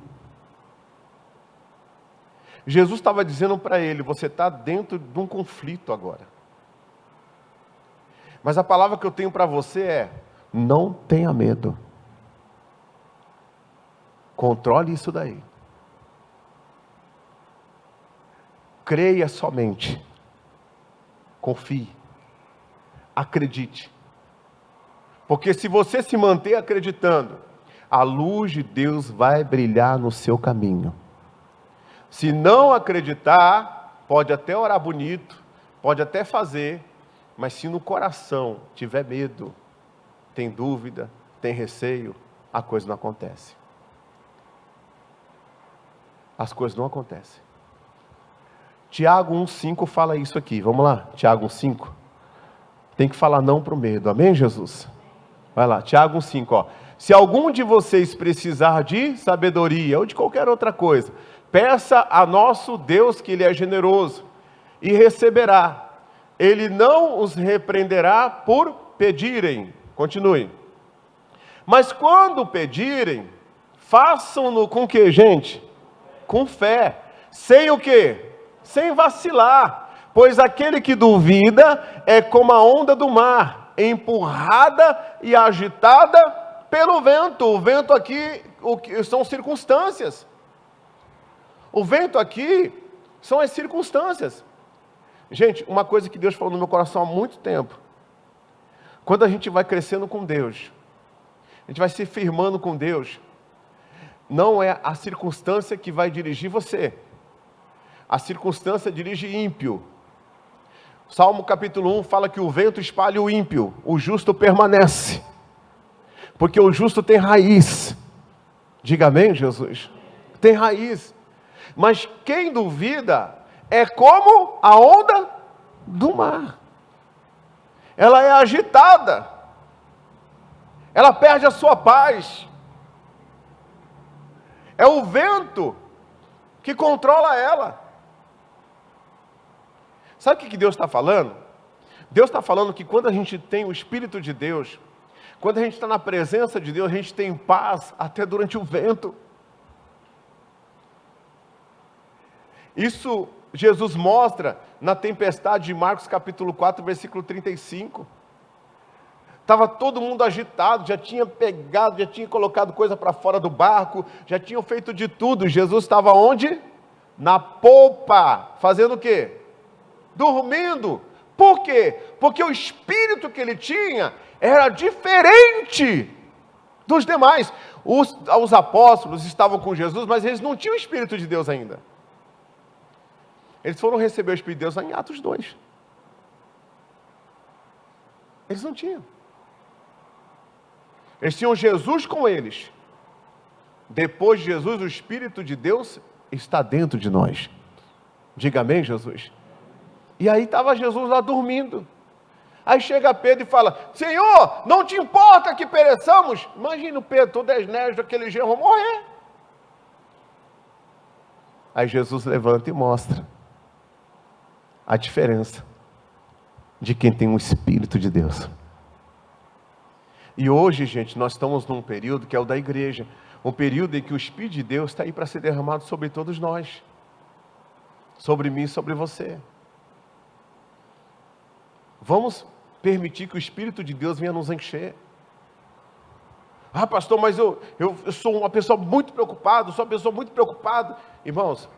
Speaker 1: Jesus estava dizendo para ele: você está dentro de um conflito agora. Mas a palavra que eu tenho para você é: não tenha medo. Controle isso daí. Creia somente. Confie. Acredite. Porque se você se manter acreditando, a luz de Deus vai brilhar no seu caminho. Se não acreditar, pode até orar bonito, pode até fazer, mas se no coração tiver medo, tem dúvida, tem receio, a coisa não acontece. As coisas não acontecem. Tiago 1,5 fala isso aqui. Vamos lá, Tiago 1,5. Tem que falar não para o medo. Amém, Jesus? Vai lá, Tiago 1,5. Ó. Se algum de vocês precisar de sabedoria ou de qualquer outra coisa, peça a nosso Deus, que Ele é generoso, e receberá. Ele não os repreenderá por pedirem. Continue. Mas quando pedirem, façam-no com o que, gente? Com fé. Sem o quê? Sem vacilar. Pois aquele que duvida é como a onda do mar, empurrada e agitada pelo vento. O vento aqui são circunstâncias. O vento aqui são as circunstâncias. Gente, uma coisa que Deus falou no meu coração há muito tempo. Quando a gente vai crescendo com Deus, a gente vai se firmando com Deus, não é a circunstância que vai dirigir você. A circunstância dirige ímpio. Salmo capítulo 1 fala que o vento espalha o ímpio, o justo permanece. Porque o justo tem raiz. Diga amém, Jesus? Tem raiz. Mas quem duvida é como a onda do mar. Ela é agitada. Ela perde a sua paz. É o vento que controla ela. Sabe o que Deus está falando? Deus está falando que quando a gente tem o Espírito de Deus, quando a gente está na presença de Deus, a gente tem paz até durante o vento. Isso Jesus mostra na tempestade de Marcos capítulo 4, versículo 35. Estava todo mundo agitado, já tinha pegado, já tinha colocado coisa para fora do barco, já tinham feito de tudo. Jesus estava onde? Na polpa, fazendo o quê? Dormindo. Por quê? Porque o espírito que ele tinha era diferente dos demais. Os apóstolos estavam com Jesus, mas eles não tinham o Espírito de Deus ainda. Eles foram receber o Espírito de Deus em Atos 2. Eles não tinham. Eles tinham Jesus com eles. Depois de Jesus, o Espírito de Deus está dentro de nós. Diga amém, Jesus. E aí estava Jesus lá dormindo. Aí chega Pedro e fala: Senhor, não te importa que pereçamos? Imagina o Pedro, todo esnérgico daquele jeito, vão morrer. Aí Jesus levanta e mostra a diferença de quem tem um Espírito de Deus. E hoje, gente, nós estamos num período que é o da igreja. Um período em que o Espírito de Deus está aí para ser derramado sobre todos nós. Sobre mim e sobre você. Vamos permitir que o Espírito de Deus venha nos encher. Ah, pastor, mas eu sou uma pessoa muito preocupada, sou uma pessoa muito preocupada. Irmãos,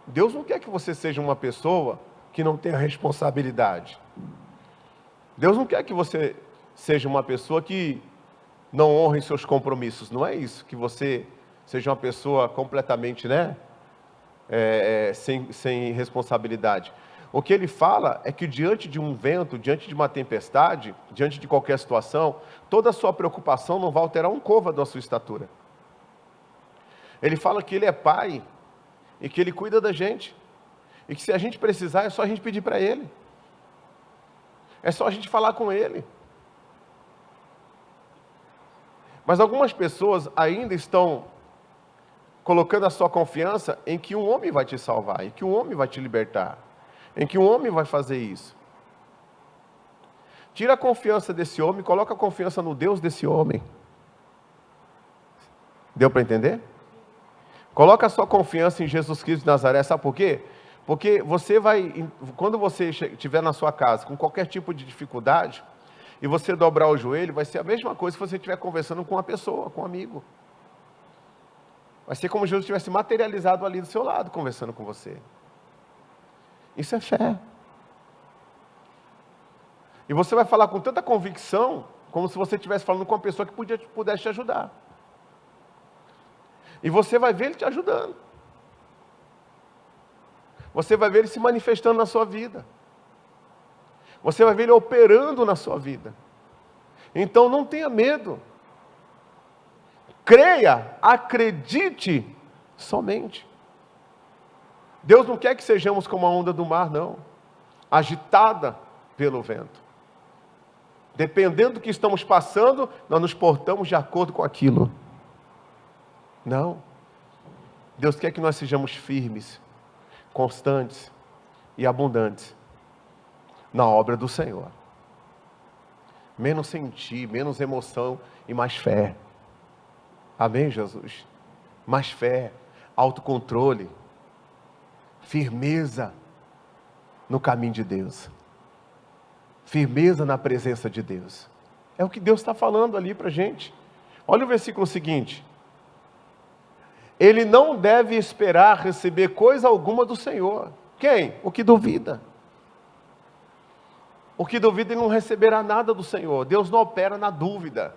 Speaker 1: Deus não quer que você seja uma pessoa que não tenha responsabilidade. Deus não quer que você seja uma pessoa que não honre seus compromissos. Não é isso, que você seja uma pessoa completamente, sem responsabilidade. O que ele fala é que diante de um vento, diante de uma tempestade, diante de qualquer situação, toda a sua preocupação não vai alterar um côvado da sua estatura. Ele fala que ele é pai e que ele cuida da gente. E que se a gente precisar, é só a gente pedir para ele. É só a gente falar com ele. Mas algumas pessoas ainda estão colocando a sua confiança em que um homem vai te salvar, em que um homem vai te libertar, em que um homem vai fazer isso. Tira a confiança desse homem, coloca a confiança no Deus desse homem. Deu para entender? Coloca a sua confiança em Jesus Cristo de Nazaré, sabe por quê? Porque você vai, quando você estiver na sua casa com qualquer tipo de dificuldade, e você dobrar o joelho, vai ser a mesma coisa se você estiver conversando com uma pessoa, com um amigo. Vai ser como Jesus tivesse materializado ali do seu lado, conversando com você. Isso é fé. E você vai falar com tanta convicção, como se você estivesse falando com uma pessoa que pudesse te ajudar. E você vai ver ele te ajudando. Você vai ver ele se manifestando na sua vida. Você vai ver ele operando na sua vida. Então não tenha medo. Creia, acredite somente. Deus não quer que sejamos como a onda do mar, não. Agitada pelo vento. Dependendo do que estamos passando, nós nos portamos de acordo com aquilo. Não. Deus quer que nós sejamos firmes, constantes e abundantes na obra do Senhor. Menos sentir, menos emoção e mais fé. Amém, Jesus? Mais fé, autocontrole, firmeza no caminho de Deus. Firmeza na presença de Deus. É o que Deus está falando ali para a gente. Olha o versículo seguinte. Ele não deve esperar receber coisa alguma do Senhor. Quem? O que duvida. O que duvida, ele não receberá nada do Senhor. Deus não opera na dúvida.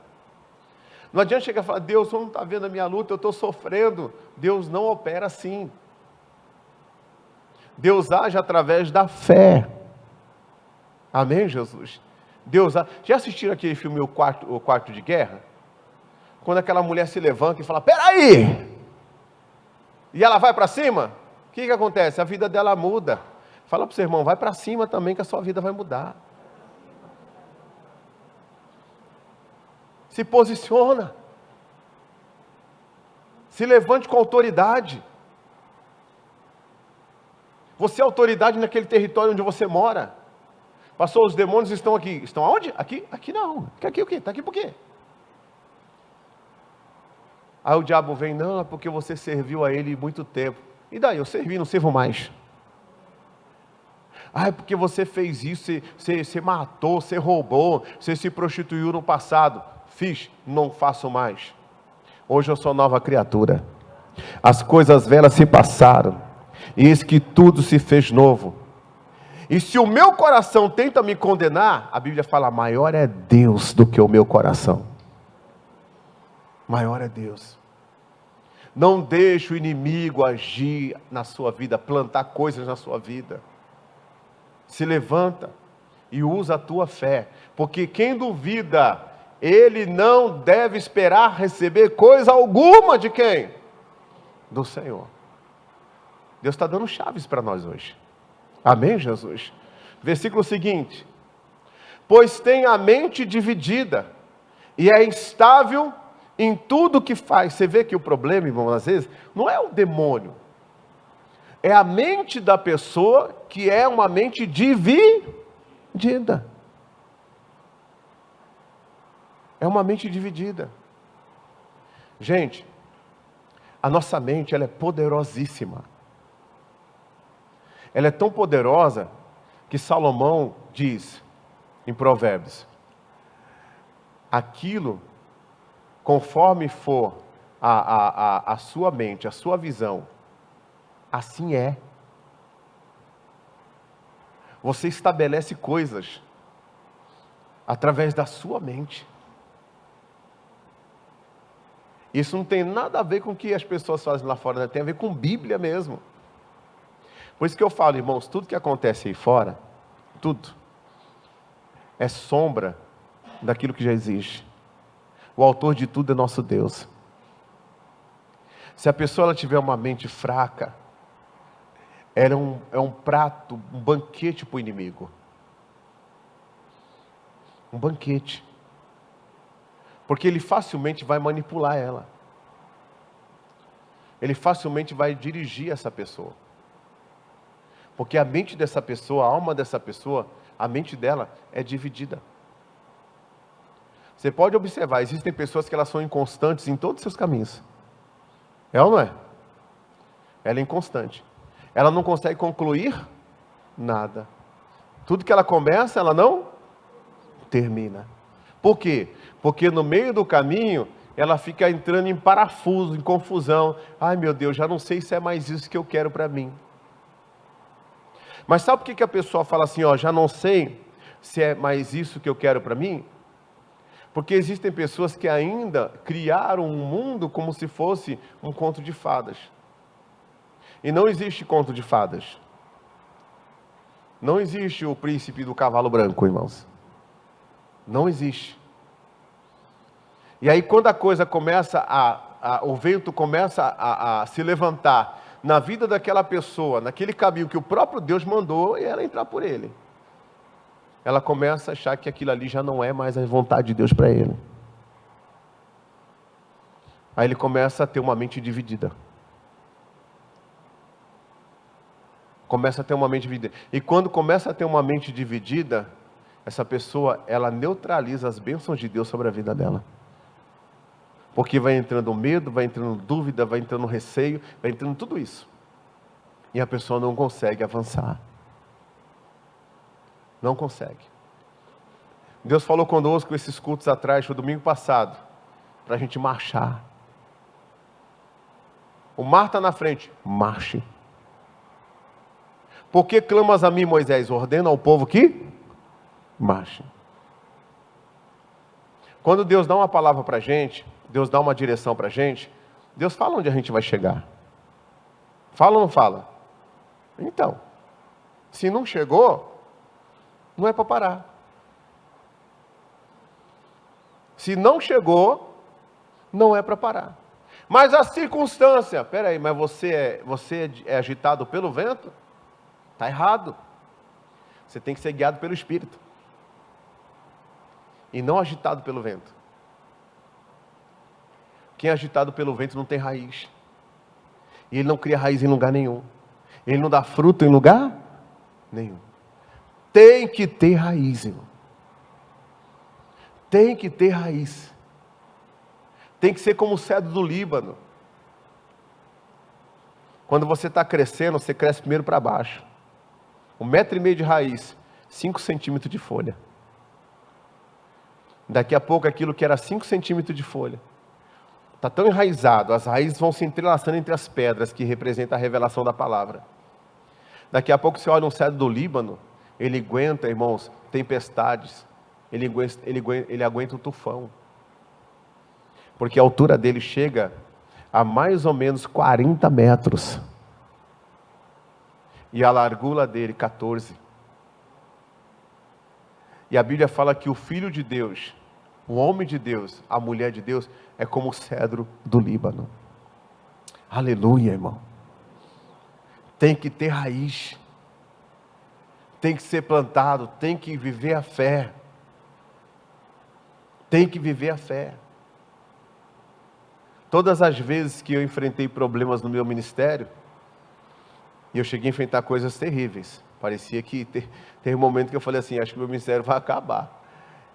Speaker 1: Não adianta chegar e falar, Deus, você não está vendo a minha luta, eu estou sofrendo. Deus não opera assim. Deus age através da fé. Amém, Jesus? Deus age. Já assistiram aquele filme O Quarto de Guerra? Quando aquela mulher se levanta e fala, peraí! E ela vai para cima? O que acontece? A vida dela muda. Fala para o seu irmão, vai para cima também que a sua vida vai mudar. Se posiciona. Se levante com autoridade. Você é autoridade naquele território onde você mora. Pastor, os demônios estão aqui. Estão aonde? Aqui? Aqui não. Aqui o quê? Está aqui por quê? Aí o diabo vem, não, é porque você serviu a ele muito tempo. E daí? Eu servi, não sirvo mais. Ah, é porque você fez isso, você matou, você roubou, você se prostituiu no passado. Fiz, não faço mais. Hoje eu sou nova criatura. As coisas velhas se passaram, e eis que tudo se fez novo. E se o meu coração tenta me condenar, a Bíblia fala, maior é Deus do que o meu coração. Maior é Deus. Não deixe o inimigo agir na sua vida, plantar coisas na sua vida. Se levanta e usa a tua fé, porque quem duvida, ele não deve esperar receber coisa alguma de quem? Do Senhor. Deus está dando chaves para nós hoje. Amém, Jesus? Versículo seguinte. Pois tem a mente dividida e é instável em tudo que faz. Você vê que o problema, irmão, às vezes, não é o demônio. É a mente da pessoa que é uma mente dividida. É uma mente dividida. Gente, a nossa mente, ela é poderosíssima. Ela é tão poderosa que Salomão diz em Provérbios, aquilo, conforme for a sua mente, a sua visão, assim é. Você estabelece coisas através da sua mente. Isso não tem nada a ver com o que as pessoas fazem lá fora, né? Tem a ver com Bíblia mesmo. Por isso que eu falo, irmãos, tudo que acontece aí fora, tudo, é sombra daquilo que já existe. O autor de tudo é nosso Deus. Se a pessoa ela tiver uma mente fraca, ela é um prato, um banquete para o inimigo. Um banquete. Porque ele facilmente vai manipular ela. Ele facilmente vai dirigir essa pessoa. Porque a mente dessa pessoa, a alma dessa pessoa, a mente dela é dividida. Você pode observar, existem pessoas que elas são inconstantes em todos os seus caminhos. É ou não é? Ela é inconstante. Ela não consegue concluir nada. Tudo que ela começa, ela não termina. Por quê? Porque no meio do caminho, ela fica entrando em parafuso, em confusão. Ai meu Deus, já não sei se é mais isso que eu quero para mim. Mas sabe por que a pessoa fala assim, ó, já não sei se é mais isso que eu quero para mim? Porque existem pessoas que ainda criaram um mundo como se fosse um conto de fadas. E não existe conto de fadas. Não existe o príncipe do cavalo branco, irmãos. Não existe. E aí quando a coisa começa o vento começa a se levantar na vida daquela pessoa, naquele caminho que o próprio Deus mandou e ela entrar por ele, ela começa a achar que aquilo ali já não é mais a vontade de Deus para ele. Aí ele começa a ter uma mente dividida. Começa a ter uma mente dividida. E quando começa a ter uma mente dividida, essa pessoa, ela neutraliza as bênçãos de Deus sobre a vida dela. Porque vai entrando medo, vai entrando dúvida, vai entrando receio, vai entrando tudo isso. E a pessoa não consegue avançar. Não consegue. Deus falou conosco esses cultos atrás, foi domingo passado, para a gente marchar. O mar está na frente, marche. Por que clamas a mim, Moisés? Ordena ao povo que marche. Quando Deus dá uma palavra para a gente, Deus dá uma direção para a gente, Deus fala onde a gente vai chegar. Fala ou não fala? Então, se não chegou, não é para parar. Se não chegou, não é para parar. Mas a circunstância, peraí, mas você é agitado pelo vento? Está errado. Você tem que ser guiado pelo Espírito. E não agitado pelo vento. Quem é agitado pelo vento não tem raiz. E ele não cria raiz em lugar nenhum. Ele não dá fruto em lugar nenhum. Tem que ter raiz, irmão. Tem que ter raiz. Tem que ser como o cedro do Líbano. Quando você está crescendo, você cresce primeiro para baixo. 1,5 metro de raiz, 5 centímetros de folha. Daqui a pouco aquilo que era 5 centímetros de folha está tão enraizado, as raízes vão se entrelaçando entre as pedras, que representa a revelação da palavra. Daqui a pouco você olha um cedro do Líbano, ele aguenta, irmãos, tempestades, ele aguenta o tufão. Porque a altura dele chega a mais ou menos 40 metros. E a largura dele, 14. E a Bíblia fala que o Filho de Deus, o homem de Deus, a mulher de Deus, é como o cedro do Líbano. Aleluia, irmão. Tem que ter raiz. Tem que ser plantado, tem que viver a fé. Tem que viver a fé. Todas as vezes que eu enfrentei problemas no meu ministério, e eu cheguei a enfrentar coisas terríveis. Parecia que teve um momento que eu falei assim, acho que o meu ministério vai acabar.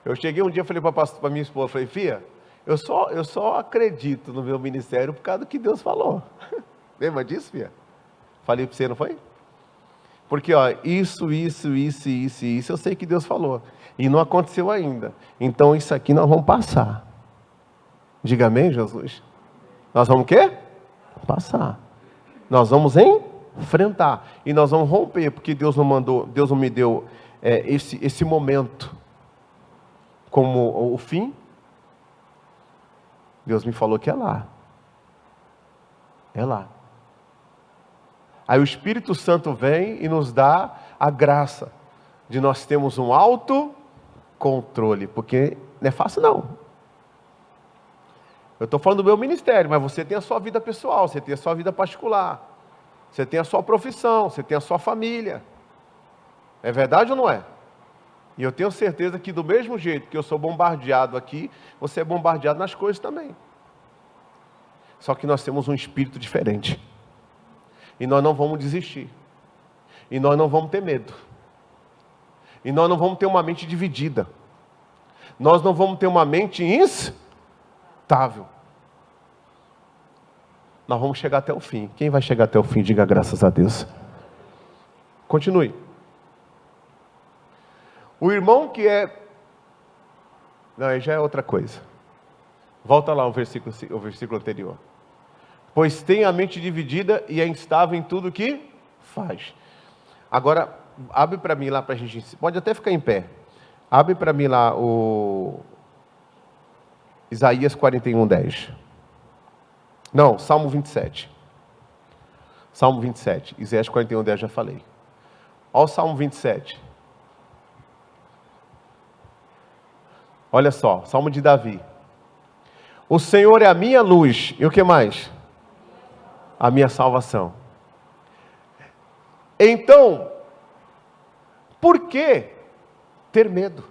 Speaker 1: Eu cheguei um dia e falei para minha esposa, falei, filha, eu só acredito no meu ministério por causa do que Deus falou. Lembra disso, filha? Falei para você, não foi? Porque ó, isso, eu sei que Deus falou. E não aconteceu ainda. Então isso aqui nós vamos passar. Diga amém, Jesus. Nós vamos o quê? Passar. Nós vamos enfrentar. E nós vamos romper, porque Deus não me deu esse momento como o fim. Deus me falou que é lá. É lá. Aí o Espírito Santo vem e nos dá a graça de nós termos um autocontrole, porque não é fácil não. Eu estou falando do meu ministério, mas você tem a sua vida pessoal, você tem a sua vida particular, você tem a sua profissão, você tem a sua família. É verdade ou não é? E eu tenho certeza que do mesmo jeito que eu sou bombardeado aqui, você é bombardeado nas coisas também. Só que nós temos um espírito diferente. E nós não vamos desistir. E nós não vamos ter medo. E nós não vamos ter uma mente dividida. Nós não vamos ter uma mente instável. Nós vamos chegar até o fim. Quem vai chegar até o fim, diga graças a Deus. Continue. O irmão que é... Não, aí já é outra coisa. Volta lá o versículo anterior. Pois tem a mente dividida e é instável em tudo que faz. Agora, abre para mim lá para a gente... Pode até ficar em pé. Abre para mim lá o... Isaías 41:10. Não, Salmo 27. Salmo 27. Isaías 41:10 já falei. Olha o Salmo 27. Olha só, Salmo de Davi. O Senhor é a minha luz. E o que mais? A minha salvação. Então, por que ter medo?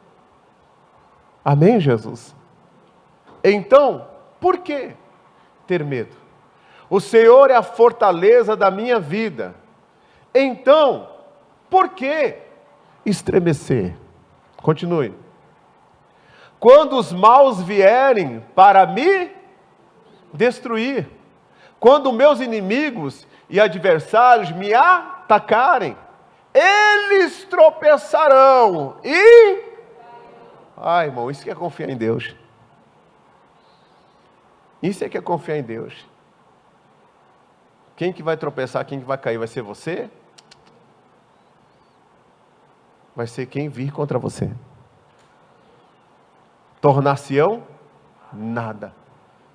Speaker 1: Amém, Jesus? Então, por que ter medo? O Senhor é a fortaleza da minha vida. Então, por que estremecer? Continue. Quando os maus vierem para me destruir, quando meus inimigos e adversários me atacarem, eles tropeçarão e... Ai, irmão, isso que é confiar em Deus. Isso é que é confiar em Deus. Quem que vai tropeçar, quem que vai cair? Vai ser você? Vai ser quem vir contra você. Tornar-se-ão nada.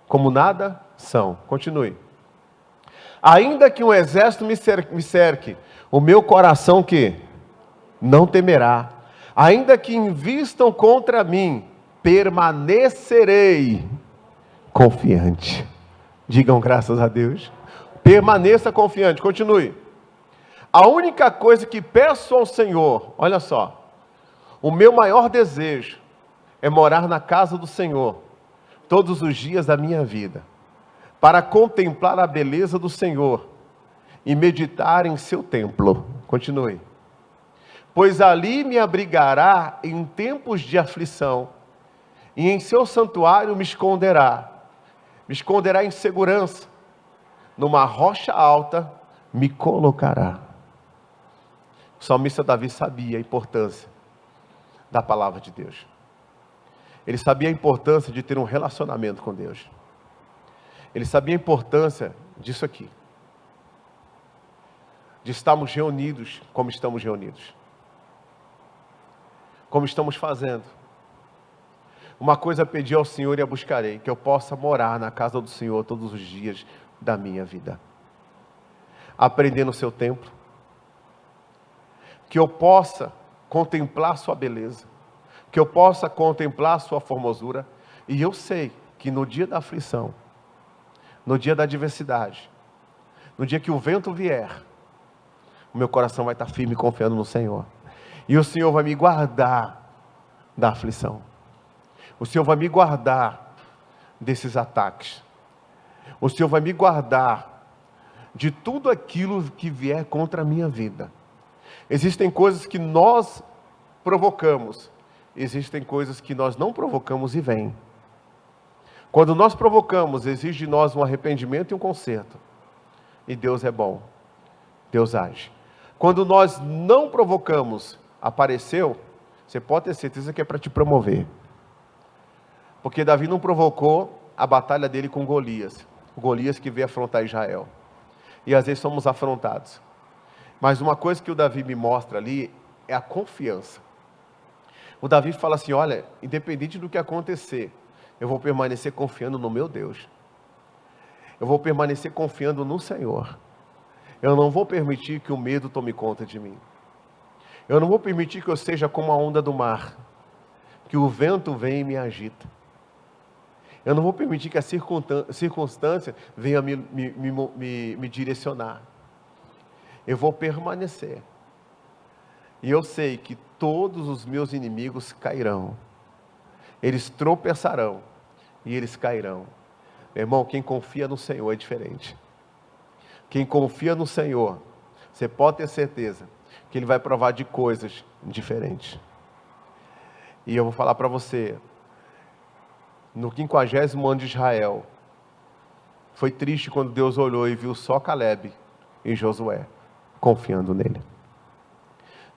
Speaker 1: Como nada são. Continue. Ainda que um exército me cerque, o meu coração que não temerá. Ainda que invistam contra mim, permanecerei confiante. Digam graças a Deus. Permaneça confiante. Continue. A única coisa que peço ao Senhor, olha só, o meu maior desejo é morar na casa do Senhor todos os dias da minha vida, para contemplar a beleza do Senhor e meditar em seu templo. Continue. Pois ali me abrigará em tempos de aflição, e em seu santuário me esconderá em segurança, numa rocha alta me colocará. O salmista Davi sabia a importância da palavra de Deus. Ele sabia a importância de ter um relacionamento com Deus. Ele sabia a importância disso aqui. De estarmos reunidos como estamos reunidos. Como estamos fazendo. Uma coisa pedi ao Senhor e a buscarei, que eu possa morar na casa do Senhor todos os dias da minha vida. Aprender no seu templo. Que eu possa contemplar sua beleza. Que eu possa contemplar sua formosura. E eu sei que no dia da aflição, no dia da adversidade, no dia que o vento vier, o meu coração vai estar firme confiando no Senhor. E o Senhor vai me guardar da aflição. O Senhor vai me guardar desses ataques. O Senhor vai me guardar de tudo aquilo que vier contra a minha vida. Existem coisas que nós provocamos. Existem coisas que nós não provocamos e vêm. Quando nós provocamos, exige de nós um arrependimento e um conserto. E Deus é bom. Deus age. Quando nós não provocamos, apareceu, você pode ter certeza que é para te promover. Porque Davi não provocou a batalha dele com Golias. Golias que veio afrontar Israel. E às vezes somos afrontados. Mas uma coisa que o Davi me mostra ali é a confiança. O Davi fala assim, olha, independente do que acontecer, eu vou permanecer confiando no meu Deus. Eu vou permanecer confiando no Senhor. Eu não vou permitir que o medo tome conta de mim. Eu não vou permitir que eu seja como a onda do mar, que o vento vem e me agita. Eu não vou permitir que a circunstância venha me direcionar. Eu vou permanecer. E eu sei que todos os meus inimigos cairão. Eles tropeçarão e eles cairão. Meu irmão, quem confia no Senhor é diferente. Quem confia no Senhor, você pode ter certeza que Ele vai provar de coisas diferentes. E eu vou falar para você, no 50º ano de Israel, foi triste quando Deus olhou e viu só Caleb e Josué confiando nele.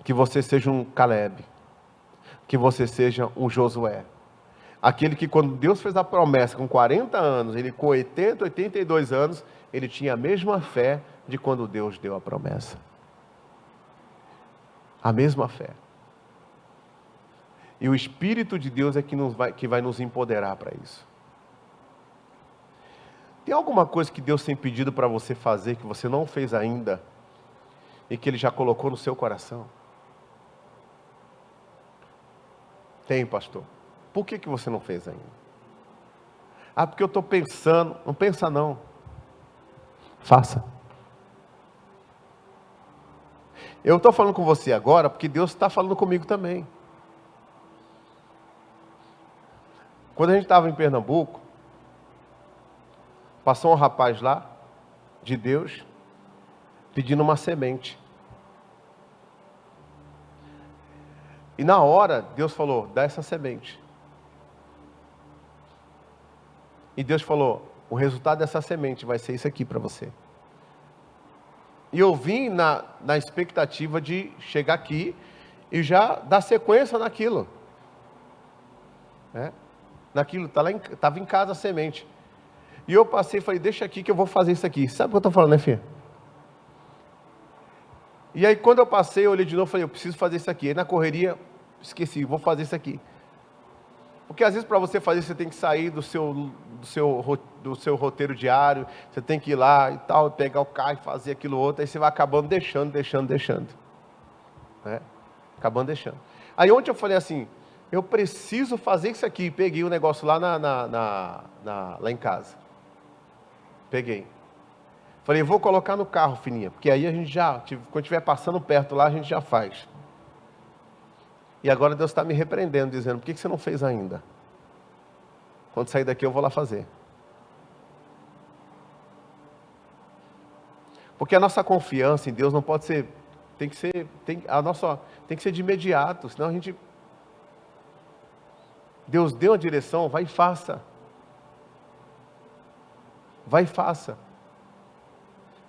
Speaker 1: Que você seja um Caleb, que você seja um Josué. Aquele que quando Deus fez a promessa com 40 anos, ele com 80, 82 anos, ele tinha a mesma fé de quando Deus deu a promessa. A mesma fé. E o Espírito de Deus é que vai nos empoderar para isso. Tem alguma coisa que Deus tem pedido para você fazer, que você não fez ainda, e que Ele já colocou no seu coração? Tem, pastor. Por que você não fez ainda? Ah, porque eu estou pensando. Não pensa não. Faça. Eu estou falando com você agora, porque Deus está falando comigo também. Quando a gente estava em Pernambuco, passou um rapaz lá, de Deus, pedindo uma semente. E na hora, Deus falou, dá essa semente. E Deus falou, o resultado dessa semente vai ser isso aqui para você. E eu vim na expectativa de chegar aqui e já dar sequência naquilo. Naquilo, estava em casa a semente. E eu passei e falei, deixa aqui que eu vou fazer isso aqui. Sabe o que eu estou falando, né, filha? E aí quando eu passei, eu olhei de novo e falei, eu preciso fazer isso aqui. Aí na correria, esqueci, vou fazer isso aqui. Porque às vezes para você fazer, você tem que sair do seu roteiro diário, você tem que ir lá e tal, pegar o carro e fazer aquilo outro, aí você vai acabando deixando. Acabando deixando. Aí ontem eu falei assim, eu preciso fazer isso aqui. Peguei o negócio lá lá em casa. Peguei. Falei, vou colocar no carro, fininha, porque aí a gente quando estiver passando perto lá, a gente já faz. E agora Deus está me repreendendo, dizendo, por que você não fez ainda? Quando sair daqui eu vou lá fazer. Porque a nossa confiança em Deus não pode ser, tem que ser de imediato, senão a gente... Deus deu a direção, vai e faça. Vai e faça.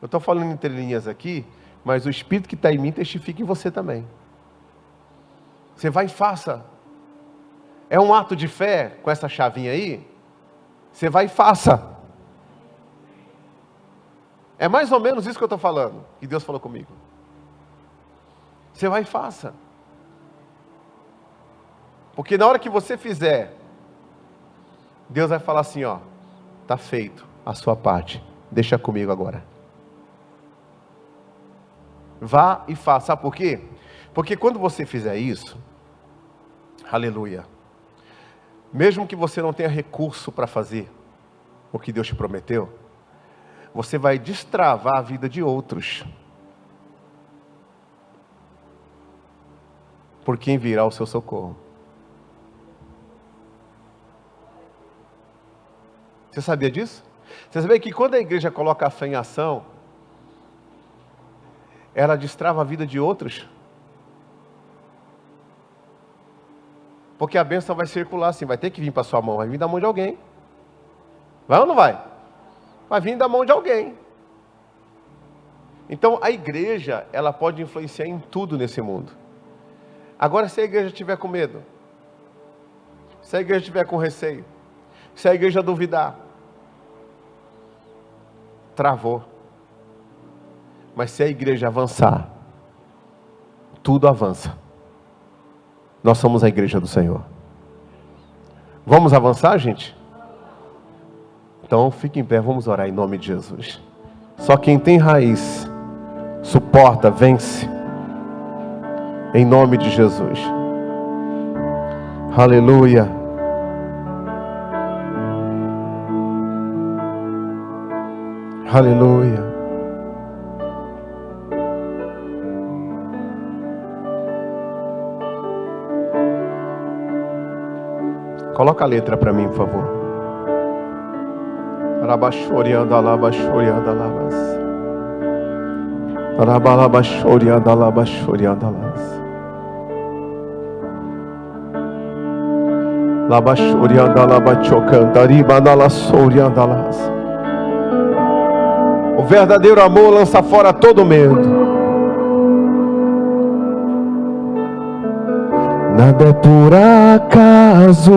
Speaker 1: Eu estou falando entre linhas aqui, mas o Espírito que está em mim testifica em você também. Você vai e faça. É um ato de fé com essa chavinha aí? Você vai e faça. É mais ou menos isso que eu estou falando, que Deus falou comigo. Você vai e faça. Porque na hora que você fizer, Deus vai falar assim, ó, está feito a sua parte, deixa comigo agora. Vá e faça. Sabe por quê? Porque quando você fizer isso, aleluia, mesmo que você não tenha recurso para fazer o que Deus te prometeu, você vai destravar a vida de outros. Por quem virá o seu socorro. Você sabia disso? Você sabia que quando a igreja coloca a fé em ação, ela destrava a vida de outros? Porque a bênção vai circular assim, vai ter que vir para sua mão, vai vir da mão de alguém. Vai ou não vai? Vai vir da mão de alguém. Então a igreja, ela pode influenciar em tudo nesse mundo. Agora, se a igreja estiver com medo, se a igreja estiver com receio, se a igreja duvidar, travou. Mas se a igreja avançar, tudo avança. Nós somos a igreja do Senhor. Vamos avançar, gente? Então fique em pé, vamos orar em nome de Jesus. Só quem tem raiz suporta, vence. Em nome de Jesus. Aleluia. Aleluia. Coloca a letra para mim, por favor. Arabaxorianda, alabaxorianda, alabas. Arabalabaxorianda, alabaxorianda, alabas. Labaxorianda, alabachocanda, aribanalasorianda, alas. O verdadeiro amor lança fora todo medo. Nada é por acaso,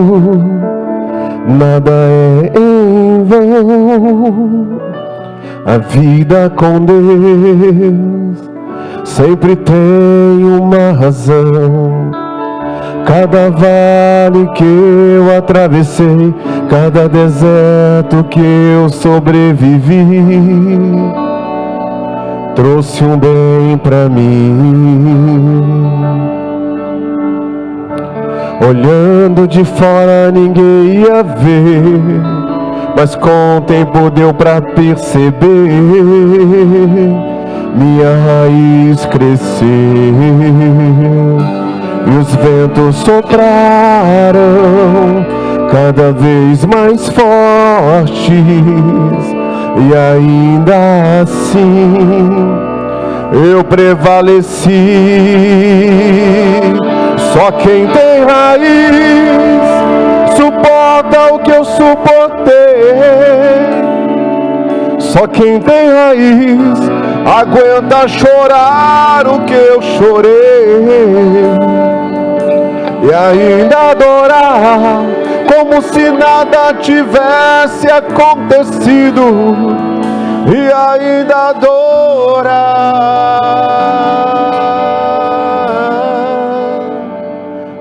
Speaker 1: nada é em vão. A vida com Deus sempre tem uma razão. Cada vale que eu atravessei, cada deserto que eu sobrevivi, trouxe um bem pra mim. Olhando de fora ninguém ia ver, mas com o tempo deu pra perceber. Minha raiz cresceu e os ventos sopraram cada vez mais fortes, e ainda assim eu prevaleci. Só quem tem raiz suporta o que eu suportei. Só quem tem raiz aguenta chorar o que eu chorei, e ainda adorar como se nada tivesse acontecido, e ainda adorar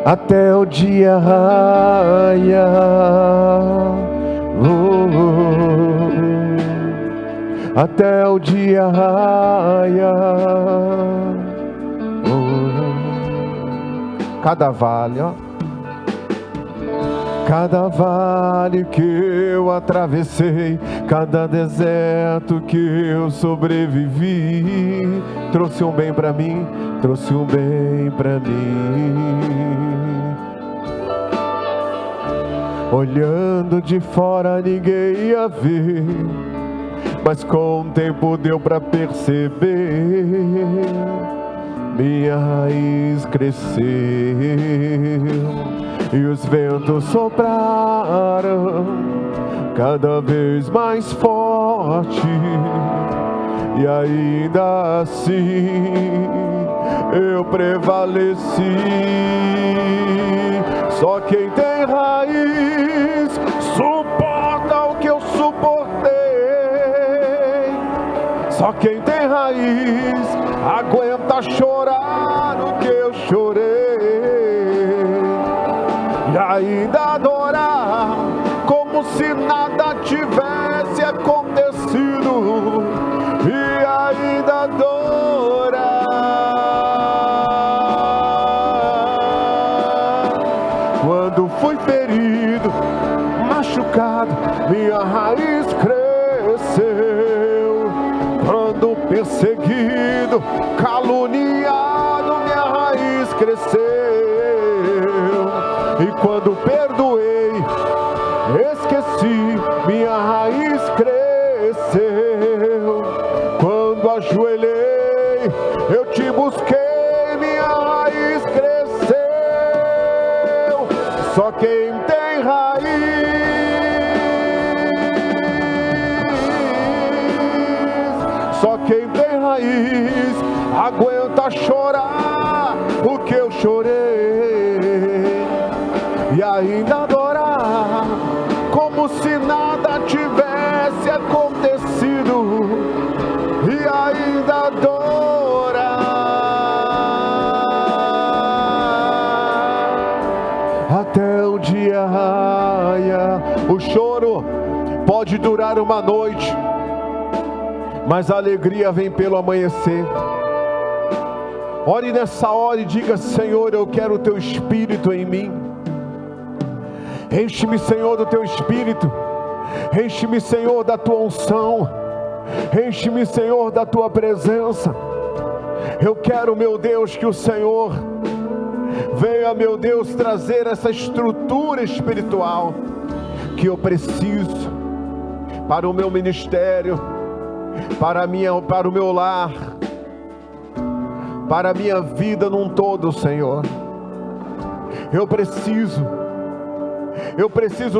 Speaker 1: até o dia raiar. Até o dia raiar. Cada vale, ó. Cada vale que eu atravessei, cada deserto que eu sobrevivi, trouxe um bem pra mim, trouxe um bem pra mim. Olhando de fora ninguém ia ver, mas com o tempo deu pra perceber. Minha raiz cresceu e os ventos sopraram cada vez mais forte, e ainda assim eu prevaleci. Só quem tem raiz suporta o que eu suportei. Só quem tem raiz aguenta chorar o que eu chorei, e ainda adorar como se nada tivesse acontecido, e ainda adorar. Quando fui ferido, machucado, minha raiz cresceu. Quando perseguido, caluniado, minha raiz cresceu. E quando perdoei, esqueci, minha raiz cresceu. Quando ajoelhei, eu te busquei, minha raiz cresceu. Só quem tem raiz, só quem tem raiz aguenta chorar o que eu chorei, e ainda adorar como se nada tivesse acontecido, e ainda adorar até o dia raia. O choro pode durar uma noite, mas a alegria vem pelo amanhecer. Ore nessa hora e diga: Senhor, eu quero o teu Espírito em mim. Enche-me, Senhor, do teu Espírito. Enche-me, Senhor, da tua unção. Enche-me, Senhor, da tua presença. Eu quero, meu Deus, que o Senhor venha, meu Deus, trazer essa estrutura espiritual que eu preciso para o meu ministério, para o meu lar, para a minha vida num todo, Senhor. Eu preciso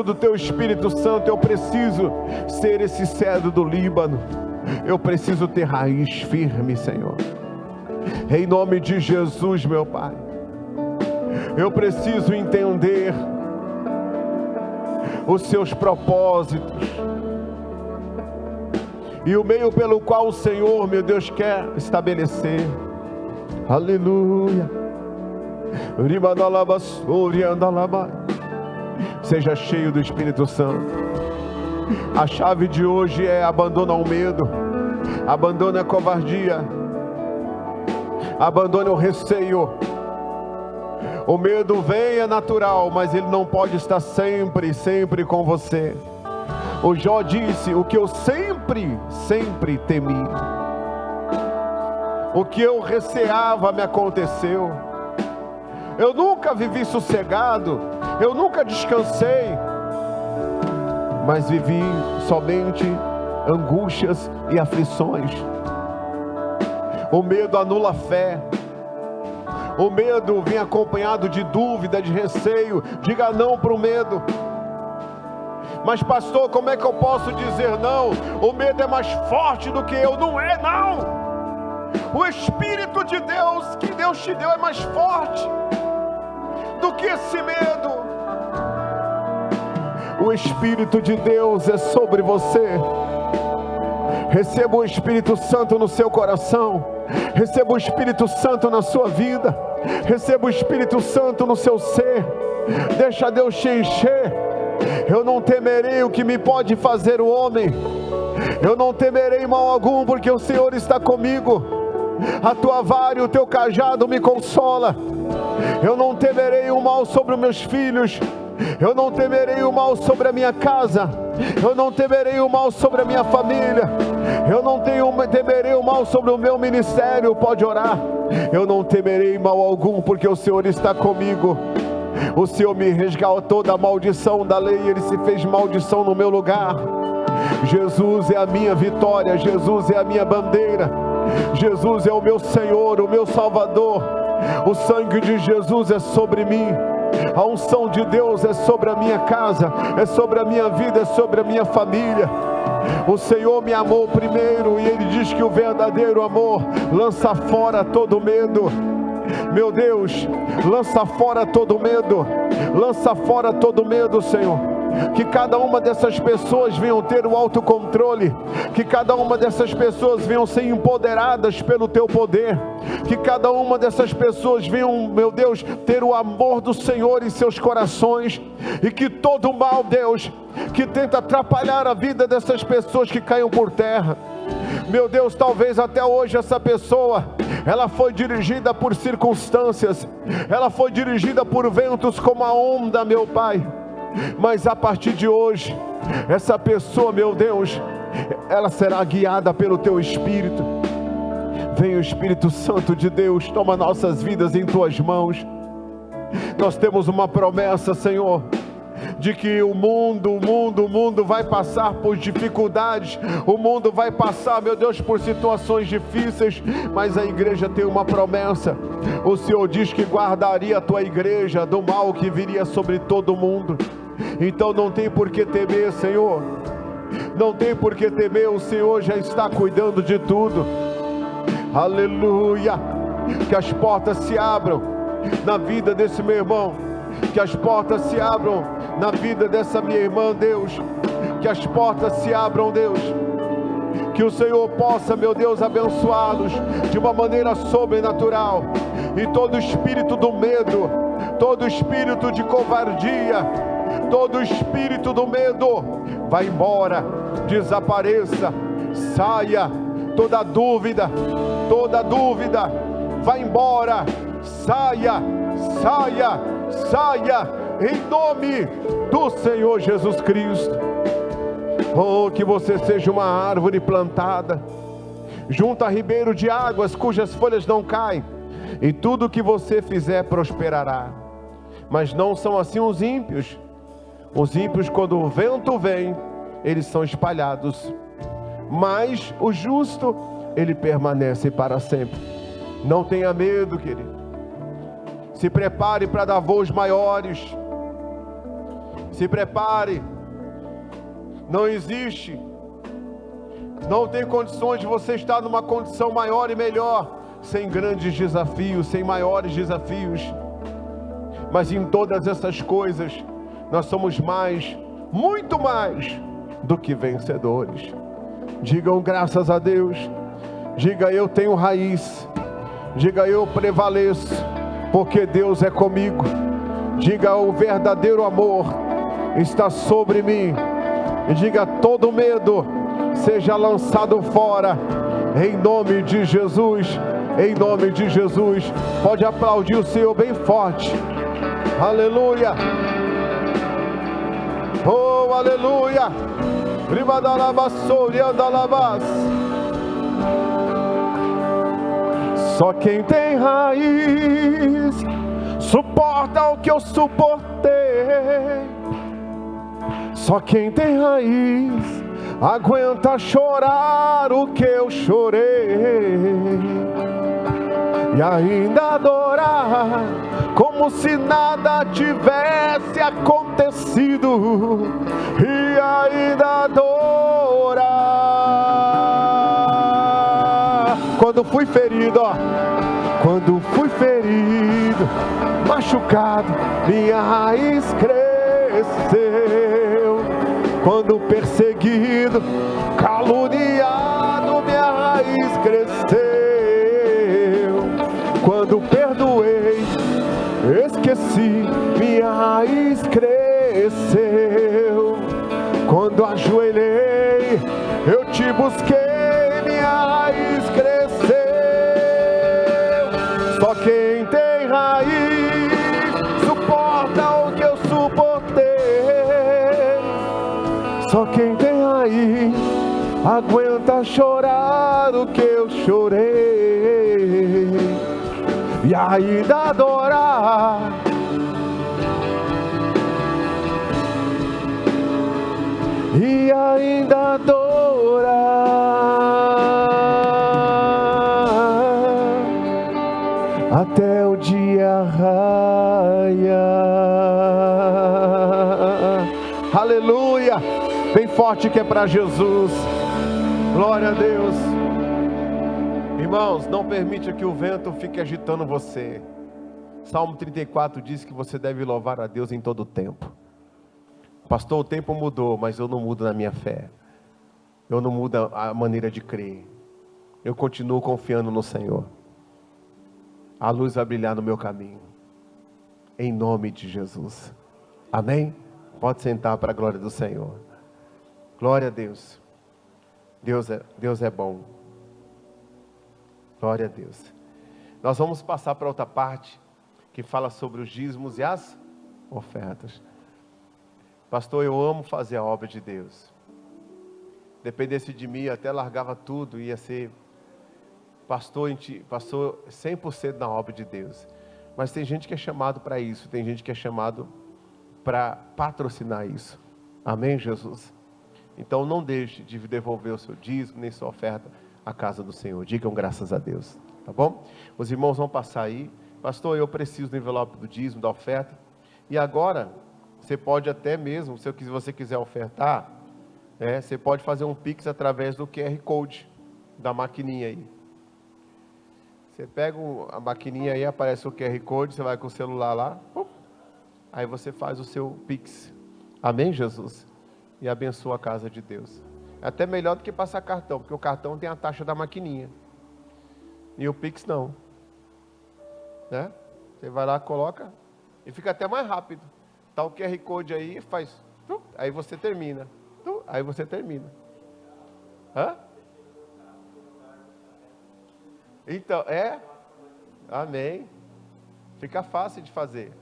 Speaker 1: do teu Espírito Santo. Eu preciso ser esse cedro do Líbano. Eu preciso ter raiz firme, Senhor, em nome de Jesus, meu Pai. Eu preciso entender os seus propósitos e o meio pelo qual o Senhor, meu Deus, quer estabelecer. Aleluia. Seja cheio do Espírito Santo. A chave de hoje é: abandona o medo, abandona a covardia, abandone o receio. O medo vem, é natural, mas ele não pode estar sempre com você. O Jó disse: o que eu sempre temi, o que eu receava me aconteceu. Eu nunca vivi sossegado, eu nunca descansei, mas vivi somente angústias e aflições. O medo anula a fé. O medo vem acompanhado de dúvida, de receio. Diga não para o medo. Mas pastor, como é que eu posso dizer não? O medo é mais forte do que eu. Não é, não. O Espírito de Deus, que Deus te deu, é mais forte do que esse medo. O Espírito de Deus é sobre você. Receba o Espírito Santo no seu coração. Receba o Espírito Santo na sua vida. Receba o Espírito Santo no seu ser. Deixa Deus te encher. Eu não temerei o que me pode fazer o homem. Eu não temerei mal algum, porque o Senhor está comigo. A tua vara e o teu cajado me consola. Eu não temerei o mal sobre os meus filhos. Eu não temerei o mal sobre a minha casa. Eu não temerei o mal sobre a minha família. Eu não temerei o mal sobre o meu ministério. Pode orar. Eu não temerei mal algum, porque o Senhor está comigo. O Senhor me resgatou da maldição da lei. Ele se fez maldição no meu lugar. Jesus é a minha vitória. Jesus é a minha bandeira. Jesus é o meu Senhor, o meu Salvador. O sangue de Jesus é sobre mim. A unção de Deus é sobre a minha casa, é sobre a minha vida, é sobre a minha família. O Senhor me amou primeiro, e Ele diz que o verdadeiro amor lança fora todo medo. Meu Deus, lança fora todo medo. Lança fora todo medo, Senhor. Que cada uma dessas pessoas venham ter o autocontrole. Que cada uma dessas pessoas venham ser empoderadas pelo Teu poder. Que cada uma dessas pessoas venham, meu Deus, ter o amor do Senhor em seus corações. E que todo mal, Deus, que tenta atrapalhar a vida dessas pessoas, que caiam por terra. Meu Deus, talvez até hoje essa pessoa, ela foi dirigida por circunstâncias. Ela foi dirigida por ventos como a onda, meu Pai. Mas a partir de hoje, essa pessoa, meu Deus, ela será guiada pelo Teu Espírito. Vem o Espírito Santo de Deus, toma nossas vidas em Tuas mãos. Nós temos uma promessa, Senhor, de que o mundo vai passar por dificuldades. O mundo vai passar, meu Deus, por situações difíceis. Mas a igreja tem uma promessa. O Senhor diz que guardaria a Tua igreja do mal que viria sobre todo mundo. Então não tem por que temer, Senhor. Não tem por que temer, o Senhor já está cuidando de tudo. Aleluia. Que as portas se abram na vida desse meu irmão. Que as portas se abram na vida dessa minha irmã, Deus. Que as portas se abram, Deus. Que o Senhor possa, meu Deus, abençoá-los de uma maneira sobrenatural. E todo espírito do medo, todo espírito de covardia, todo espírito do medo, vai embora, desapareça, saia. Toda dúvida, vai embora, saia, saia, saia, em nome do Senhor Jesus Cristo. Oh, que você seja uma árvore plantada junto a ribeiro de águas, cujas folhas não caem, e tudo que você fizer prosperará. Mas não são assim os ímpios. Os ímpios, quando o vento vem, eles são espalhados, mas o justo, ele permanece para sempre. Não tenha medo, querido. Se prepare para dar voos maiores. Se prepare. Não existe, não tem condições de você estar numa condição maior e melhor sem grandes desafios, sem maiores desafios. Mas em todas essas coisas nós somos mais, muito mais do que vencedores. Digam graças a Deus. Diga: eu tenho raiz. Diga: eu prevaleço, porque Deus é comigo. Diga: o verdadeiro amor está sobre mim. E diga: todo medo seja lançado fora, em nome de Jesus, em nome de Jesus. Pode aplaudir o Senhor bem forte. Aleluia. Oh, aleluia. Só quem tem raiz suporta o que eu suportei. Só quem tem raiz aguenta chorar o que eu chorei, e ainda adorar como se nada tivesse acontecido, e ainda adorar. Quando fui ferido, quando fui ferido, machucado, minha raiz cresceu. Quando perseguido, caluniado, minha raiz cresceu. Quando perdoei, esqueci, minha raiz cresceu. Quando ajoelhei, eu te busquei, minha raiz cresceu. Só quem tem raiz suporta o que eu suportei. Só quem tem raiz aguenta chorar o que eu chorei, e ainda adorar. E ainda adorar até o dia raiar. Aleluia! Bem forte que é para Jesus. Glória a Deus. Irmãos, não permita que o vento fique agitando você. Salmo 34 diz que você deve louvar a Deus em todo o tempo. Pastor, o tempo mudou, mas eu não mudo na minha fé. Eu não mudo a maneira de crer. Eu continuo confiando no Senhor. A luz vai brilhar no meu caminho. Em nome de Jesus. Amém? Pode sentar para a glória do Senhor. Glória a Deus. Deus é bom. Glória a Deus. Nós vamos passar para outra parte que fala sobre os dízimos e as ofertas. Pastor, eu amo fazer a obra de Deus. Dependesse de mim, até largava tudo, ia ser pastor 100% na obra de Deus. Mas tem gente que é chamado para isso, tem gente que é chamado para patrocinar isso. Amém, Jesus? Então não deixe de devolver o seu dízimo, nem sua oferta à casa do Senhor. Digam graças a Deus, tá bom? Os irmãos vão passar aí. Pastor, eu preciso do envelope do dízimo, da oferta. E agora, você pode até mesmo, se você quiser ofertar, você pode fazer um Pix através do QR Code, da maquininha aí. Você pega a maquininha aí, aparece o QR Code, você vai com o celular lá, aí você faz o seu Pix. Amém, Jesus? E abençoa a casa de Deus. É até melhor do que passar cartão, porque o cartão tem a taxa da maquininha. E o Pix não. Né? Você vai lá, coloca, e fica até mais rápido. Tá o QR Code aí, faz, aí você termina. Aí você termina. Hã? Então, Amém. Fica fácil de fazer.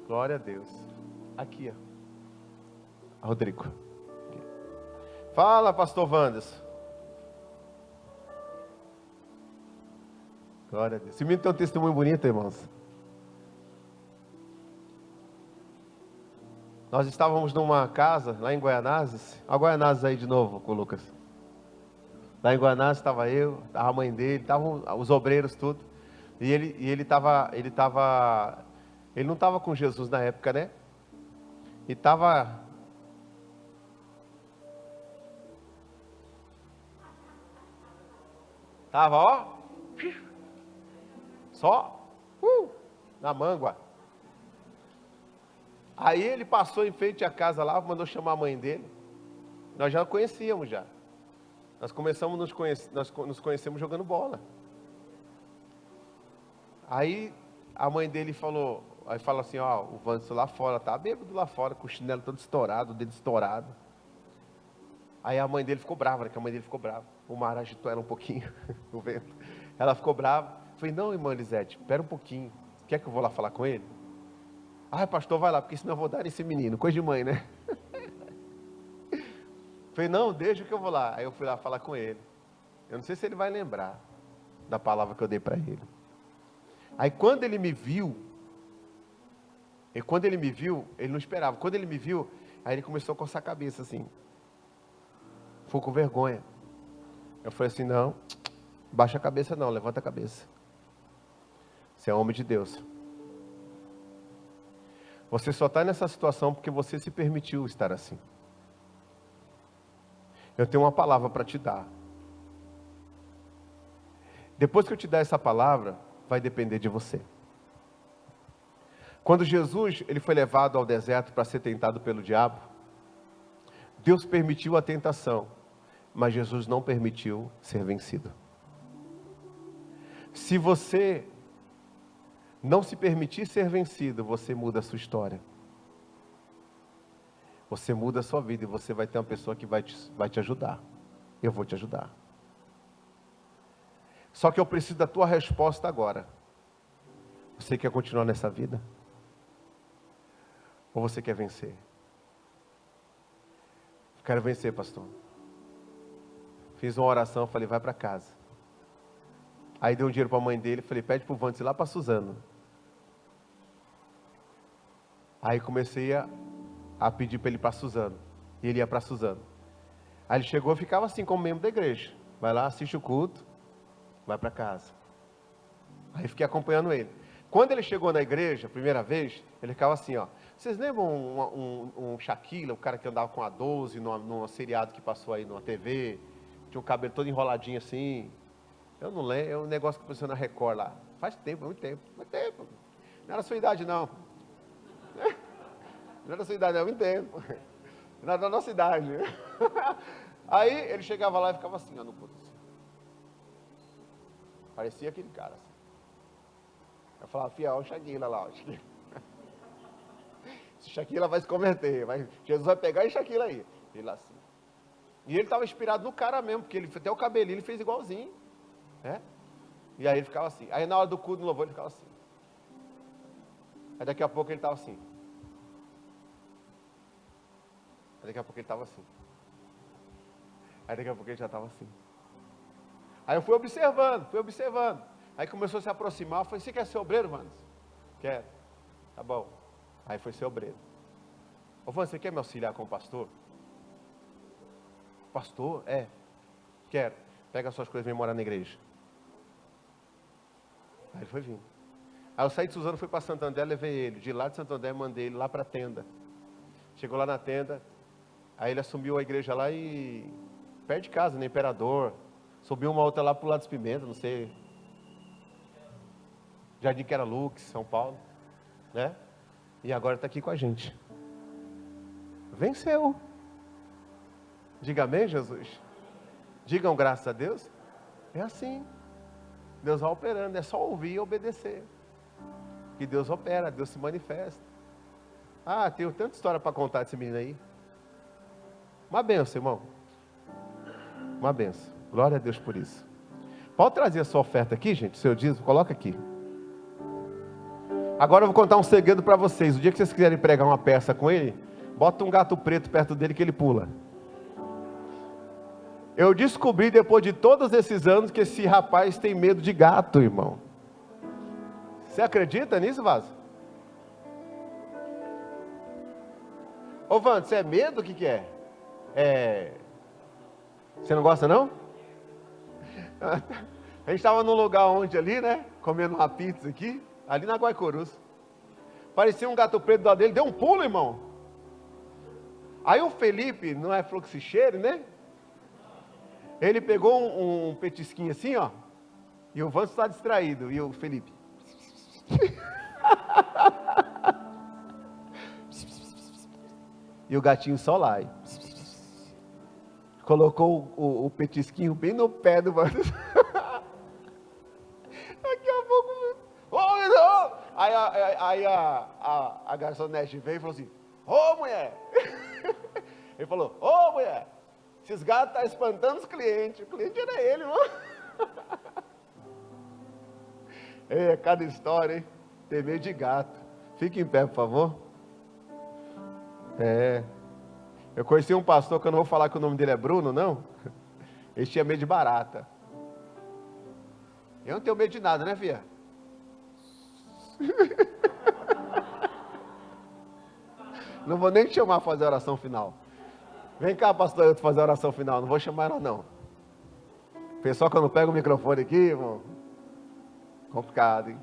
Speaker 1: Glória a Deus. Aqui, ó. Rodrigo. Fala, pastor Wanderson. Glória a Deus. Esse menino tem um testemunho bonito, irmãos. Nós estávamos numa casa lá em Guaianazes. A Guaianazes aí de novo com o Lucas. Lá em Guaianazes estava eu, estava a mãe dele, estavam os obreiros, tudo. E ele não estava com Jesus na época, né? E estava... Estava, ó... Só... na mángua. Aí ele passou em frente à casa lá, mandou chamar a mãe dele. Nós já conhecíamos já. Nós começamos nós nos conhecemos jogando bola. Aí a mãe dele falou, aí fala assim, ó, o Wanderson lá fora, tá bêbado lá fora, com o chinelo todo estourado, o dedo estourado. Aí a mãe dele ficou brava, né? Que a mãe dele ficou brava. O mar agitou ela um pouquinho, o vento. Ela ficou brava. Falei, não, irmã Elisete, espera um pouquinho. Quer que eu vou lá falar com ele? Ah, pastor, vai lá, porque senão eu vou dar nesse menino. Coisa de mãe, né? Falei, não, deixa que eu vou lá. Aí eu fui lá falar com ele. Eu não sei se ele vai lembrar da palavra que eu dei para ele. Aí quando ele me viu, ele não esperava. Quando ele me viu, aí ele começou a coçar a cabeça assim. Ficou com vergonha. Eu falei assim, não, baixa a cabeça não, levanta a cabeça. Você é homem de Deus. Você só está nessa situação porque você se permitiu estar assim. Eu tenho uma palavra para te dar. Depois que eu te dar essa palavra, vai depender de você. Quando Jesus ele foi levado ao deserto para ser tentado pelo diabo, Deus permitiu a tentação, mas Jesus não permitiu ser vencido. Se você não se permitir ser vencido, você muda a sua história. Você muda a sua vida e você vai ter uma pessoa que vai te ajudar. Eu vou te ajudar. Só que eu preciso da tua resposta agora. Você quer continuar nessa vida? Ou você quer vencer? Quero vencer, pastor. Fiz uma oração, falei, vai para casa. Aí dei um dinheiro para a mãe dele, falei, pede para o Wanderson ir lá para Suzano. Aí comecei a pedir para ele ir para Suzano. E ele ia para Suzano. Aí ele chegou e ficava assim, como membro da igreja. Vai lá, assiste o culto, vai para casa. Aí fiquei acompanhando ele. Quando ele chegou na igreja, a primeira vez, ele ficava assim, ó. Vocês lembram um Shaquille, o cara que andava com a 12, num seriado que passou aí numa TV? Tinha o cabelo todo enroladinho assim. Eu não lembro, é um negócio que passou na Record lá. Faz tempo, muito tempo. Não era a sua idade, não. Não era da sua idade, não, muito tempo. Não era da nossa idade. Aí ele chegava lá e ficava assim, ó, no culto. Assim. Parecia aquele cara. Assim. Eu falava, fiel, o Shaquille lá, ó. Esse Shaquille vai se converter. Jesus vai pegar esse Shaquille aí. Ele assim. E ele estava inspirado no cara mesmo, porque ele até o cabelinho ele fez igualzinho. Né? E aí ele ficava assim. Aí na hora do culto, no louvor, ele ficava assim. Aí daqui a pouco ele estava assim. Aí daqui a pouco ele estava assim. Aí daqui a pouco ele já estava assim. Aí eu fui observando. Aí começou a se aproximar. Eu falei, você quer ser obreiro, Wanderson? Quero. Tá bom. Aí foi ser obreiro. Ô, Wanderson, você quer me auxiliar com o pastor? Pastor? É. Quero. Pega as suas coisas e vem morar na igreja. Aí ele foi vindo. Aí eu saí de Suzano, fui para Santo André, levei ele. De lá de Santo André, mandei ele lá para a tenda. Chegou lá na tenda. Aí ele assumiu a igreja lá e... perto de casa, no Imperador. Subiu uma outra lá pro lado dos Pimentas, não sei. Jardim que era Lux, São Paulo. Né? E agora está aqui com a gente. Venceu. Diga amém, Jesus. Digam graças a Deus. É assim. Deus vai operando. É só ouvir e obedecer. Que Deus opera, Deus se manifesta. Ah, tenho tanta história para contar desse menino aí. Uma benção, irmão. Uma benção. Glória a Deus por isso. Pode trazer a sua oferta aqui, gente, seu dízimo, coloca aqui. Agora eu vou contar um segredo para vocês. O dia que vocês quiserem pregar uma peça com ele, bota um gato preto perto dele que ele pula. Eu descobri depois de todos esses anos que esse rapaz tem medo de gato, irmão. Você acredita nisso, Vaso? Ô, Vando, você é medo? O que é? Você não gosta, não? A gente estava num lugar onde ali, né? Comendo uma pizza aqui, ali na Guaicurus. Parecia um gato preto do lado dele, deu um pulo, irmão. Aí o Felipe, não é fluxicheiro, né? Ele pegou um petisquinho assim, ó. E o Vando está distraído. E o Felipe. E o gatinho só lá. Colocou o petisquinho bem no pé do Vando. Daqui a pouco. Aí a garçonete veio e falou assim: ô mulher! Ele falou: ô mulher! Esses gatos estão espantando os clientes. O cliente era ele, irmão. É, cada história, hein? Tem medo de gato. Fique em pé, por favor. Eu conheci um pastor, que eu não vou falar que o nome dele é Bruno, não. Ele tinha medo de barata. Eu não tenho medo de nada, né, filha? Não vou nem te chamar para fazer a oração final. Vem cá, pastor, eu te fazer a oração final. Não vou chamar ela, não. Pessoal, quando pega o microfone aqui, irmão, complicado, hein?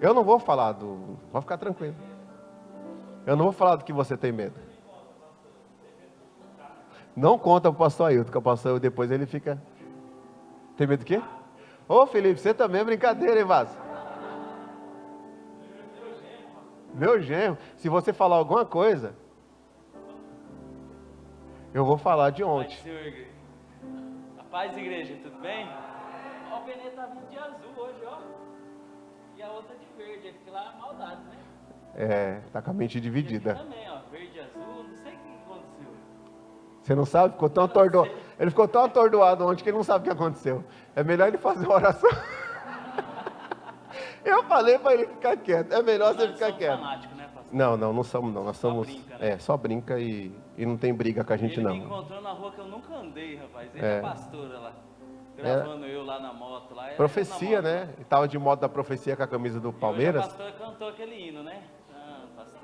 Speaker 1: Eu não vou falar do... Pode ficar tranquilo. Eu não vou falar do que você tem medo. Não conta para o pastor Ailton, que o pastor Ailton depois ele fica... Tem medo do quê? Ô, Felipe, você também é brincadeira, hein, Vaso? Meu genro. Se você falar alguma coisa... Eu vou falar de ontem.
Speaker 2: A paz, igreja, tudo bem? Ó, o Benê tá vindo de azul hoje, ó. E a outra de verde, aqui lá é maldade, né?
Speaker 1: Tá com a mente dividida.
Speaker 2: Aqui também, ó, verde e azul, não sei o que aconteceu.
Speaker 1: Você não sabe? Ficou tão atordoado. Ele ficou tão atordoado ontem que ele não sabe o que aconteceu. É melhor ele fazer uma oração. Eu falei para ele ficar quieto. É melhor você ficar quieto.
Speaker 2: Fanático, né, pastor?
Speaker 1: Não somos não. Nós somos.
Speaker 2: Só brinca, né?
Speaker 1: Só brinca e não tem briga com a gente,
Speaker 2: Ele
Speaker 1: não.
Speaker 2: me encontrou na rua que eu nunca andei, rapaz. Ele é pastora lá. Gravando eu lá na moto. Lá,
Speaker 1: Profecia,
Speaker 2: moto,
Speaker 1: né? Ele tava de moto da profecia com a camisa do Palmeiras.
Speaker 2: E hoje a pastora cantou aquele hino, né? Pastor.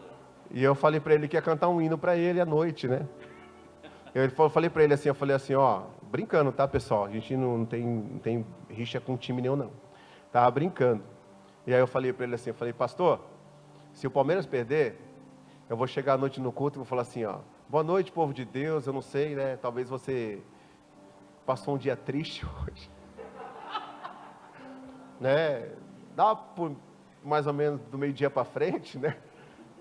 Speaker 1: E eu falei para ele que ia cantar um hino para ele à noite, né? Falei para ele assim, ó, brincando, tá, pessoal? A gente não tem rixa com time nenhum, não. Tava brincando. E aí eu falei para ele assim, pastor, se o Palmeiras perder, eu vou chegar à noite no culto e vou falar assim, ó, boa noite, povo de Deus, eu não sei, né? Talvez você passou um dia triste hoje. Né? Dá por mais ou menos do meio-dia para frente, né?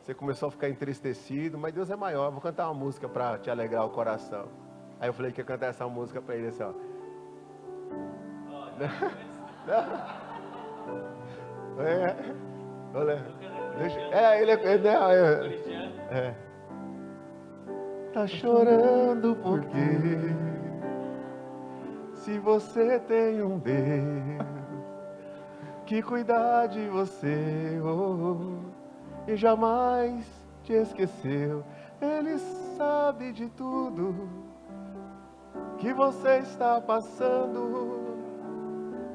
Speaker 1: Você começou a ficar entristecido, mas Deus é maior, eu vou cantar uma música para te alegrar o coração. Aí eu falei que ia cantar essa música para ele assim, ó. Tá chorando porque se você tem um Deus que cuidar de você, e jamais te esqueceu, Ele sabe de tudo que você está passando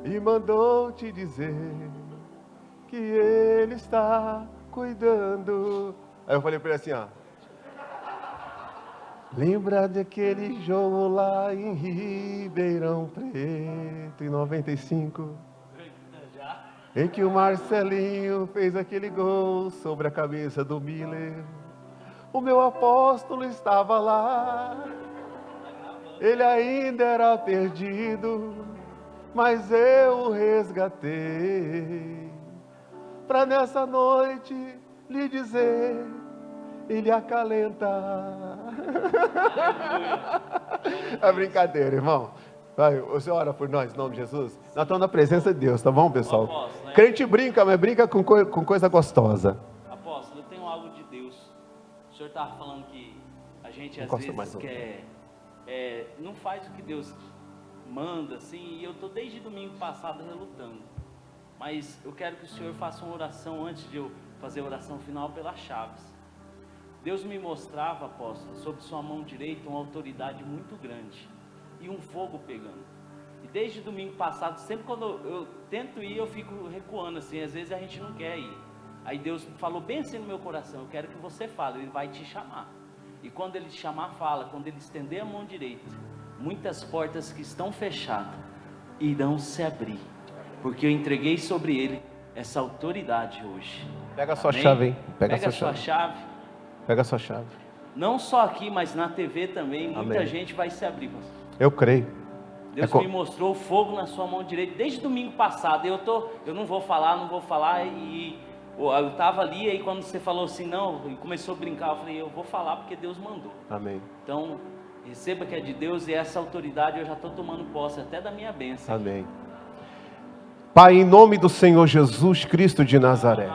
Speaker 1: e mandou te dizer que Ele está cuidando. Aí eu falei para ele assim, ó, lembra daquele jogo lá em Ribeirão Preto, em 95? Em que o Marcelinho fez aquele gol sobre a cabeça do Miller. O meu apóstolo estava lá. Ele ainda era perdido, mas eu o resgatei. Para nessa noite lhe dizer, ele acalenta. É brincadeira, irmão. Vai, você ora por nós, em nome de Jesus. Nós estamos na presença de Deus, tá bom, pessoal?
Speaker 2: Apóstolo, né?
Speaker 1: Crente brinca, mas brinca com coisa gostosa.
Speaker 2: Apóstolo, eu tenho algo de Deus. O senhor estava falando que a gente às
Speaker 1: Encosta
Speaker 2: vezes
Speaker 1: mais um.
Speaker 2: quer... não faz o que Deus manda, assim, e eu estou desde domingo passado relutando. Mas eu quero que o Senhor faça uma oração antes de eu fazer a oração final pelas chaves. Deus me mostrava, apóstolo, sobre sua mão direita uma autoridade muito grande e um fogo pegando. E desde domingo passado, sempre quando eu tento ir, eu fico recuando assim, às vezes a gente não quer ir. Aí Deus falou bem assim no meu coração: eu quero que você fale, Ele vai te chamar. E quando Ele te chamar, fala. Quando Ele estender a mão direita, muitas portas que estão fechadas irão se abrir, porque eu entreguei sobre Ele essa autoridade hoje.
Speaker 1: Pega a sua chave, hein?
Speaker 2: Pega a sua chave.
Speaker 1: Pega a sua chave.
Speaker 2: Não só aqui, mas na TV também, muita
Speaker 1: Amém.
Speaker 2: gente vai se abrir.
Speaker 1: Eu creio.
Speaker 2: Deus me mostrou o fogo na sua mão direita desde domingo passado. Eu não vou falar, e eu estava ali, aí quando você falou assim, não, e começou a brincar, eu falei, eu vou falar porque Deus mandou.
Speaker 1: Amém.
Speaker 2: Então, receba que é de Deus, e essa autoridade eu já estou tomando posse até da minha bênção.
Speaker 1: Amém. Pai, em nome do Senhor Jesus Cristo de Nazaré,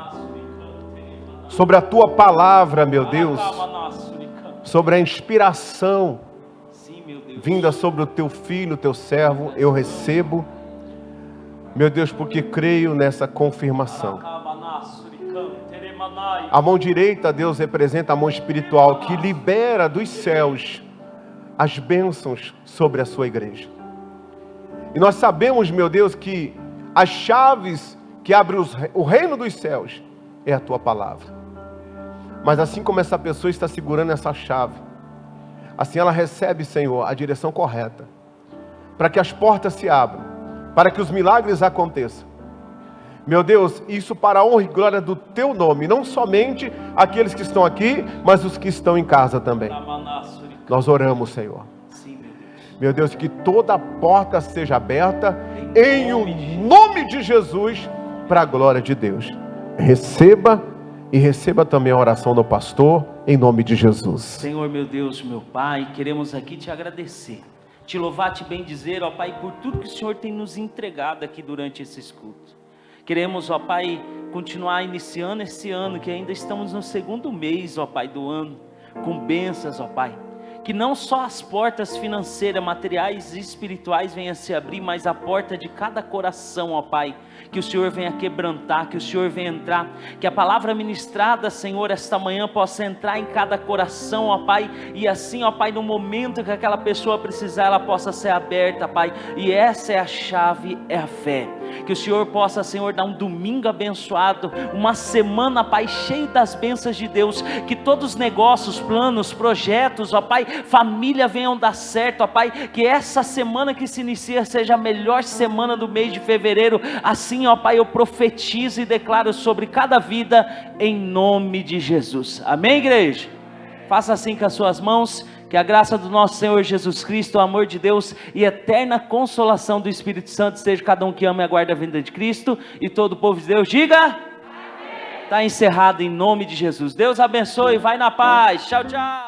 Speaker 1: sobre a Tua palavra, meu Deus, sobre a inspiração vinda sobre o Teu Filho, o Teu servo, eu recebo, meu Deus, porque creio nessa confirmação. A mão direita, Deus, representa a mão espiritual que libera dos céus as bênçãos sobre a sua igreja. E nós sabemos, meu Deus, que as chaves que abrem o reino dos céus é a Tua palavra. Mas assim como essa pessoa está segurando essa chave, assim ela recebe, Senhor, a direção correta, para que as portas se abram, para que os milagres aconteçam. Meu Deus, isso para a honra e glória do Teu nome, não somente aqueles que estão aqui, mas os que estão em casa também. Nós oramos, Senhor. Meu Deus, que toda porta seja aberta em o nome de Jesus, para a glória de Deus. Receba e receba também a oração do pastor, em nome de Jesus.
Speaker 2: Senhor, meu Deus, meu Pai, queremos aqui te agradecer, te louvar, te bendizer, ó Pai, por tudo que o Senhor tem nos entregado aqui durante esses cultos. Queremos, ó Pai, continuar iniciando esse ano, que ainda estamos no segundo mês, ó Pai, do ano, com bênçãos, ó Pai. Que não só as portas financeiras, materiais e espirituais venham a se abrir, mas a porta de cada coração, ó Pai. Que o Senhor venha quebrantar, que o Senhor venha entrar, que a palavra ministrada, Senhor, esta manhã possa entrar em cada coração, ó Pai, e assim, ó Pai, no momento que aquela pessoa precisar, ela possa ser aberta, Pai, e essa é a chave, é a fé. Que o Senhor possa, Senhor, dar um domingo abençoado, uma semana, Pai, cheia das bênçãos de Deus, que todos os negócios, planos, projetos, ó Pai, família venham dar certo, ó Pai, que essa semana que se inicia seja a melhor semana do mês de fevereiro. Assim, ó Pai, eu profetizo e declaro sobre cada vida, em nome de Jesus. Amém, igreja? Faça assim com as suas mãos. Que a graça do nosso Senhor Jesus Cristo, o amor de Deus e a eterna consolação do Espírito Santo seja cada um que ama e aguarda a vinda de Cristo, e todo o povo de Deus diga: está encerrado em nome de Jesus. Deus abençoe, vai na paz, tchau, tchau.